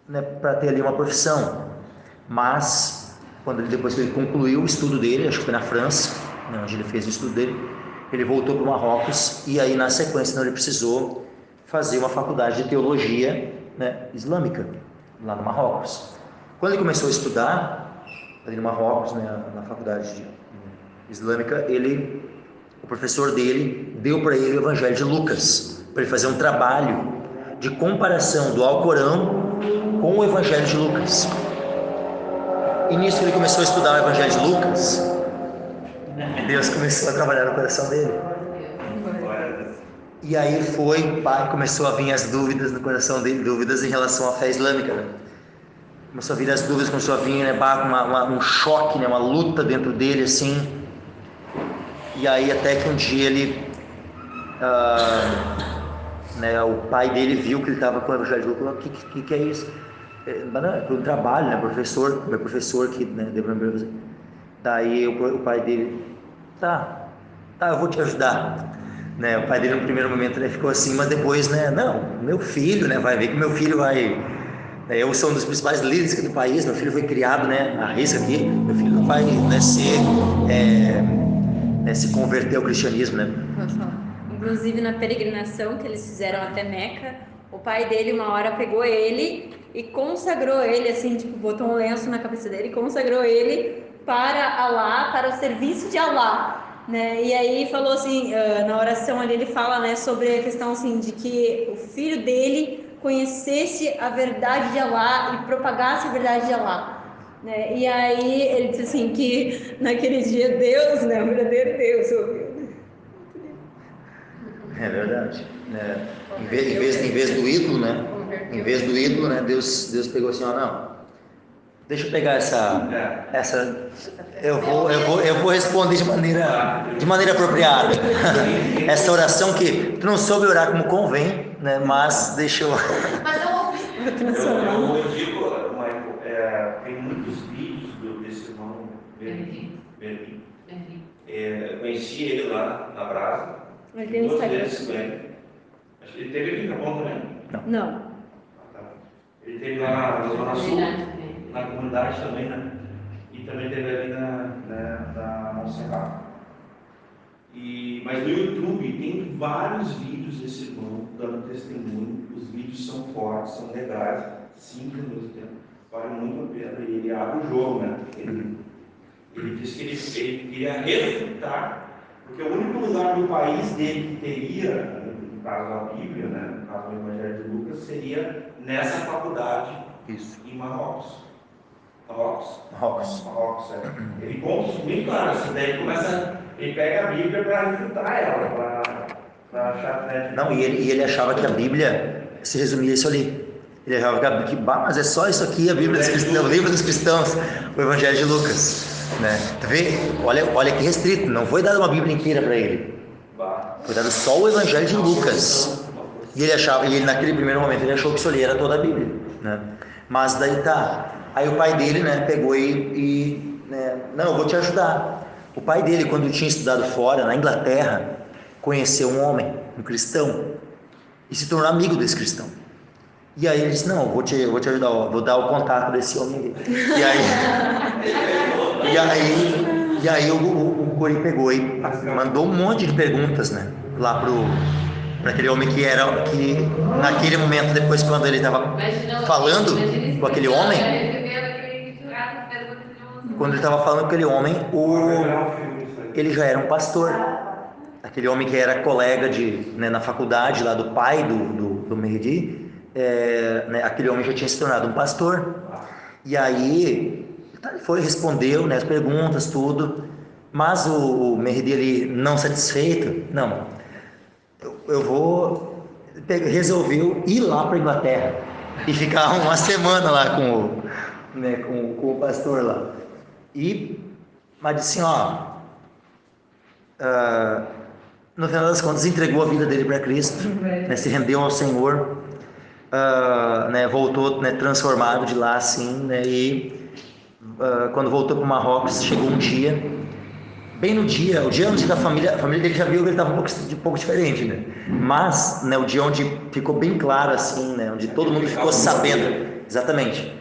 né, para ter ali uma profissão. Mas depois que ele concluiu o estudo dele, acho que foi na França, né, onde ele fez o estudo dele, ele voltou para o Marrocos, e aí na sequência ele precisou fazer uma faculdade de teologia, né, islâmica lá no Marrocos. Quando ele começou a estudar ali no Marrocos, né, na faculdade islâmica, o professor dele deu para ele o Evangelho de Lucas, para ele fazer um trabalho de comparação do Alcorão com o Evangelho de Lucas. E nisso ele começou a estudar o Evangelho de Lucas, e Deus começou a trabalhar no coração dele. E aí começou a vir as dúvidas no coração dele, dúvidas em relação à fé islâmica, né? Começou a vir as dúvidas, começou a vir, né, um choque, né, uma luta dentro dele, assim. E aí até que um dia né, o pai dele viu que ele estava com o Evangelho de Lucas, falou: o que é isso? Para um trabalho, né, meu professor que, né, deu para mim. Daí o pai dele, tá, eu vou te ajudar. Né, o pai dele no primeiro momento, né, ficou assim, mas depois, né, não, meu filho, né, vai ver que meu filho vai... Eu sou um dos principais líderes aqui do país, meu filho foi criado, né, a risca aqui, meu filho vai, né, se converter ao cristianismo, né? Inclusive na peregrinação que eles fizeram até Meca, o pai dele uma hora pegou ele e consagrou ele, assim, tipo, botou um lenço na cabeça dele e consagrou ele para Alá, para o serviço de Alá, né? E aí falou assim, na oração ali ele fala, né, sobre a questão, assim, de que o filho dele conhecesse a verdade de Alá e propagasse a verdade de Alá, né? E aí ele disse assim que naquele dia Deus, né, o verdadeiro Deus ouviu. É verdade, né? Em vez do ídolo, né? Em vez do ídolo, né? Deus pegou assim, não. Deixa eu pegar essa. Eu vou responder de maneira apropriada. Essa oração que tu não soube orar como convém, né? Mas deixa eu. Mas eu ouvi. Eu digo, Michael, tem muitos vídeos desse irmão Berlim. Eu conheci ele lá na Brasa. Ele tem Instagram. Acho que ele teve aqui na ponta também. Não. Ele teve lá na Zona Sul, na comunidade também, né? E também teve ali na Montserrat. Mas no YouTube tem vários vídeos desse irmão dando testemunho. Os vídeos são fortes, são legais, simples ao mesmo tempo. Vale muito a pena. E ele abre o jogo, né? Ele diz que ele queria refutar, porque o único lugar do país dele que teria, no caso a Bíblia, né, no caso do Evangelho de Lucas, seria nessa faculdade. Isso. Em Marrocos. Marrocos. Ele conta isso bem claro, assim, daí ele pega a Bíblia para refutar ela, para achar, né? Não, e ele achava que a Bíblia se resumia isso ali. Ele achava que mas é só isso aqui, a Bíblia dos cristãos, o livro dos cristãos, o Evangelho de Lucas. Né? Tu vê? Olha que restrito, não foi dada uma Bíblia inteira para ele. Foi dado só o Evangelho de Lucas. E ele naquele primeiro momento ele achou que isso ali era toda a Bíblia, né? Mas daí tá. Aí o pai dele, né, pegou né, não, eu vou te ajudar. O pai dele, quando tinha estudado fora, na Inglaterra, conheceu um homem, um cristão, e se tornou amigo desse cristão. E aí ele disse, não, eu vou te ajudar, vou dar o contato desse homem aqui. E aí o guri pegou e mandou um monte de perguntas, né, lá para aquele homem que naquele momento, depois quando ele estava falando com aquele homem, quando ele estava falando com aquele homem, ele já era um pastor. Aquele homem que era colega né, na faculdade lá do pai do Mehdi, né, aquele homem já tinha se tornado um pastor. E aí ele respondeu, né, as perguntas, tudo, mas o Mehdi, ele não satisfeito, não, eu vou resolveu ir lá para Inglaterra e ficar uma semana lá com o pastor lá. Mas assim, no final das contas entregou a vida dele para Cristo, né, se rendeu ao Senhor, né, voltou, né, transformado de lá assim, né, e quando voltou para o Marrocos, chegou um dia, bem no dia, o dia onde a família dele já viu que ele estava um pouco diferente, né, mas, né, o dia onde ficou bem claro assim, né, onde todo mundo ficou sabendo, exatamente.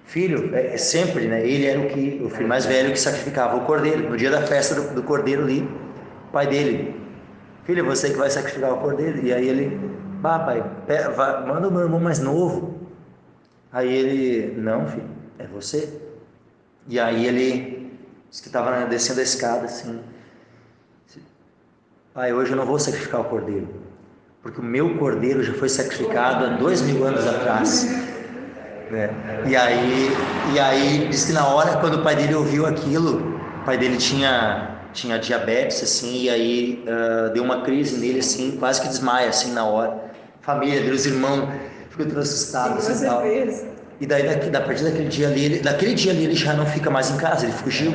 Filho, sempre, né, ele era o filho mais velho que sacrificava o cordeiro. No dia da festa do cordeiro ali, o pai dele: filho, é você que vai sacrificar o cordeiro. E aí ele: pai, manda o meu irmão mais novo. Aí ele: não, filho, é você. E aí ele disse que estava, né, descendo a escada assim: pai, hoje eu não vou sacrificar o cordeiro, porque o meu cordeiro já foi sacrificado há 2000 anos atrás. E aí diz que na hora, quando o pai dele ouviu aquilo, o pai dele tinha diabetes assim, e aí deu uma crise nele assim, quase que desmaia assim na hora. Família dele, os irmãos ficam todos assustados assim, tal. E daí a partir daquele dia ali ele já não fica mais em casa, ele fugiu.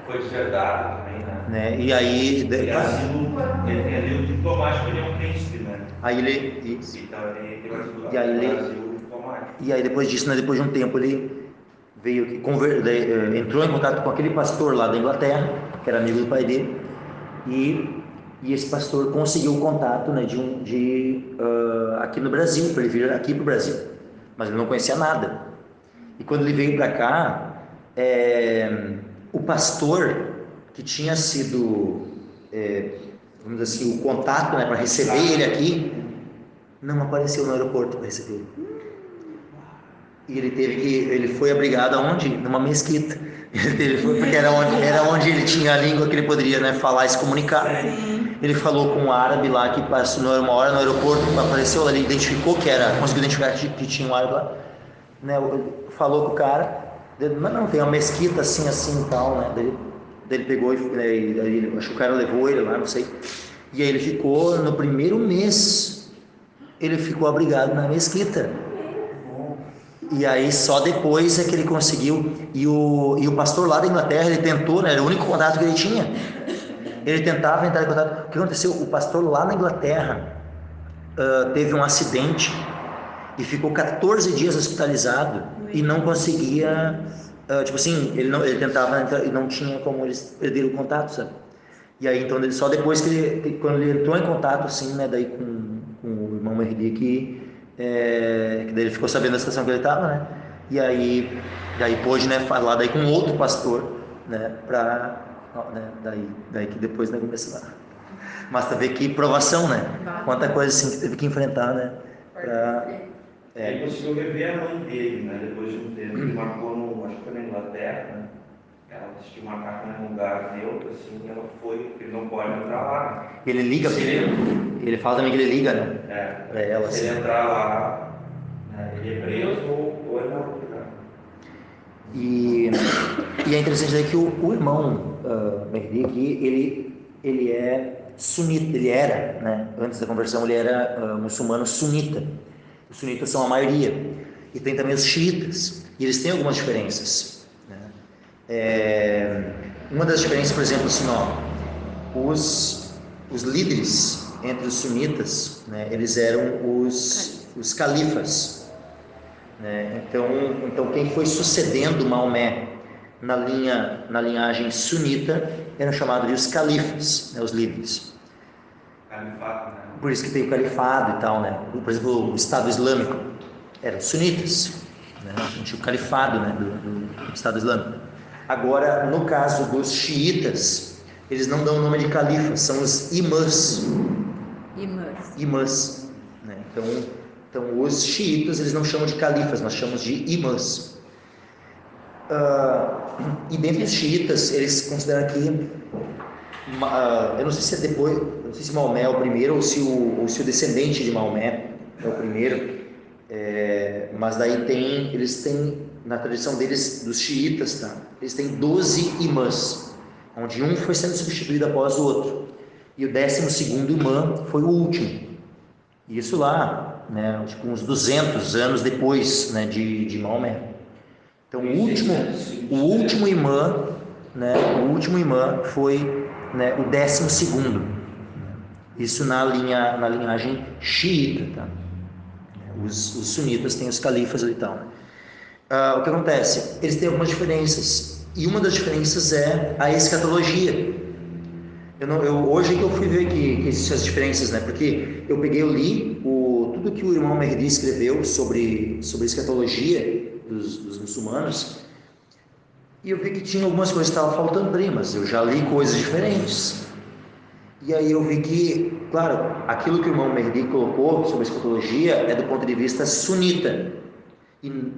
Foi deserdado também, né? E aí ele tem asilo diplomático, ele é um príncipe, né? Aí ele então ele vai estudar e aí no ele Brasil. E aí depois disso, né, depois de um tempo, ele veio entrou em contato com aquele pastor lá da Inglaterra, que era amigo do pai dele, e esse pastor conseguiu o contato, né, aqui no Brasil, para ele vir aqui para o Brasil, mas ele não conhecia nada. E quando ele veio para cá, o pastor que tinha sido, vamos dizer assim, o contato, né, para receber ele aqui, não apareceu no aeroporto para receber ele. E ele foi abrigado aonde? Numa mesquita. Ele foi porque era onde ele tinha a língua que ele poderia, né, falar e se comunicar. Ele falou com um árabe lá que passou uma hora no aeroporto, apareceu, ele identificou conseguiu identificar que tinha um árabe lá, né, falou com o cara, mas não, tem uma mesquita assim e tal, né, daí ele pegou e acho que o cara levou ele lá, não sei, e aí ele ficou, no primeiro mês, ele ficou abrigado na mesquita. E aí só depois é que ele conseguiu, e o pastor lá da Inglaterra, ele tentou, né, era o único contato que ele tinha, ele tentava entrar em contato. O que aconteceu? O pastor lá na Inglaterra teve um acidente e ficou 14 dias hospitalizado e não conseguia, tipo assim, ele tentava entrar e não tinha como eles perderam o contato, sabe? E aí então só depois quando ele entrou em contato assim, né, daí com o irmão Merdi que daí ele ficou sabendo da situação que ele estava, né? E aí pôde, né, falar daí com outro pastor, né, daí que depois, né, começou lá. Mas tu vê que provação, né? Quanta coisa assim que teve que enfrentar, né? Ele conseguiu rever a mãe dele, né? Depois de um tempo, ele marcou acho que foi na Inglaterra, né? Ela assistiu uma carta num lugar neutro, assim, e ela foi, ele não pode entrar lá. Ele liga pra ele fala também que ele liga, né? Pra ela, se ele entrar lá, né, ele é preso ou é morto, né? E é interessante que o irmão Mehdi aqui, ele é sunita, ele era, né? Antes da conversão, ele era muçulmano sunita. Os sunitas são a maioria. E tem também os xiitas, e eles têm algumas diferenças, né? Uma das diferenças, por exemplo, assim, os líderes entre os sunitas, né, eles eram os califas, né? Então quem foi sucedendo Maomé na linhagem sunita eram chamados de os califas, né, os líderes. Califado, né? Por isso que tem o califado e tal, né? Por exemplo, o Estado Islâmico eram sunitas, né? A gente tinha o califado, né, do Estado Islâmico. Agora, no caso dos xiitas, eles não dão o nome de califas, são os imãs. Imãs, né? Então os xiitas eles não chamam de califas, nós chamamos de imãs. E dentre os xiitas, eles consideram que eu não sei se é depois, não sei se Maomé é o primeiro ou se o descendente de Maomé é o primeiro, mas daí eles têm, na tradição deles, dos xiitas, tá? Eles têm 12 imãs, onde um foi sendo substituído após o outro, e o 12º imã foi o último. Isso lá, né, tipo uns 200 anos depois, né, de Maomé. Então o último imã, né, foi, né, o 12º. Isso na linhagem xiita, tá? Os sunitas têm os califas ali e tal, né? O que acontece? Eles têm algumas diferenças, e uma das diferenças é a escatologia. Hoje que eu fui ver que existem as diferenças, né? Porque eu li tudo que o irmão Mehdi escreveu sobre escatologia dos muçulmanos, e eu vi que tinha algumas coisas que estavam faltando para mim, mas eu já li coisas diferentes. E aí eu vi que, claro, aquilo que o irmão Mehdi colocou sobre escatologia é do ponto de vista sunita,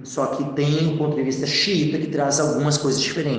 só que tem um ponto de vista xiita que traz algumas coisas diferentes.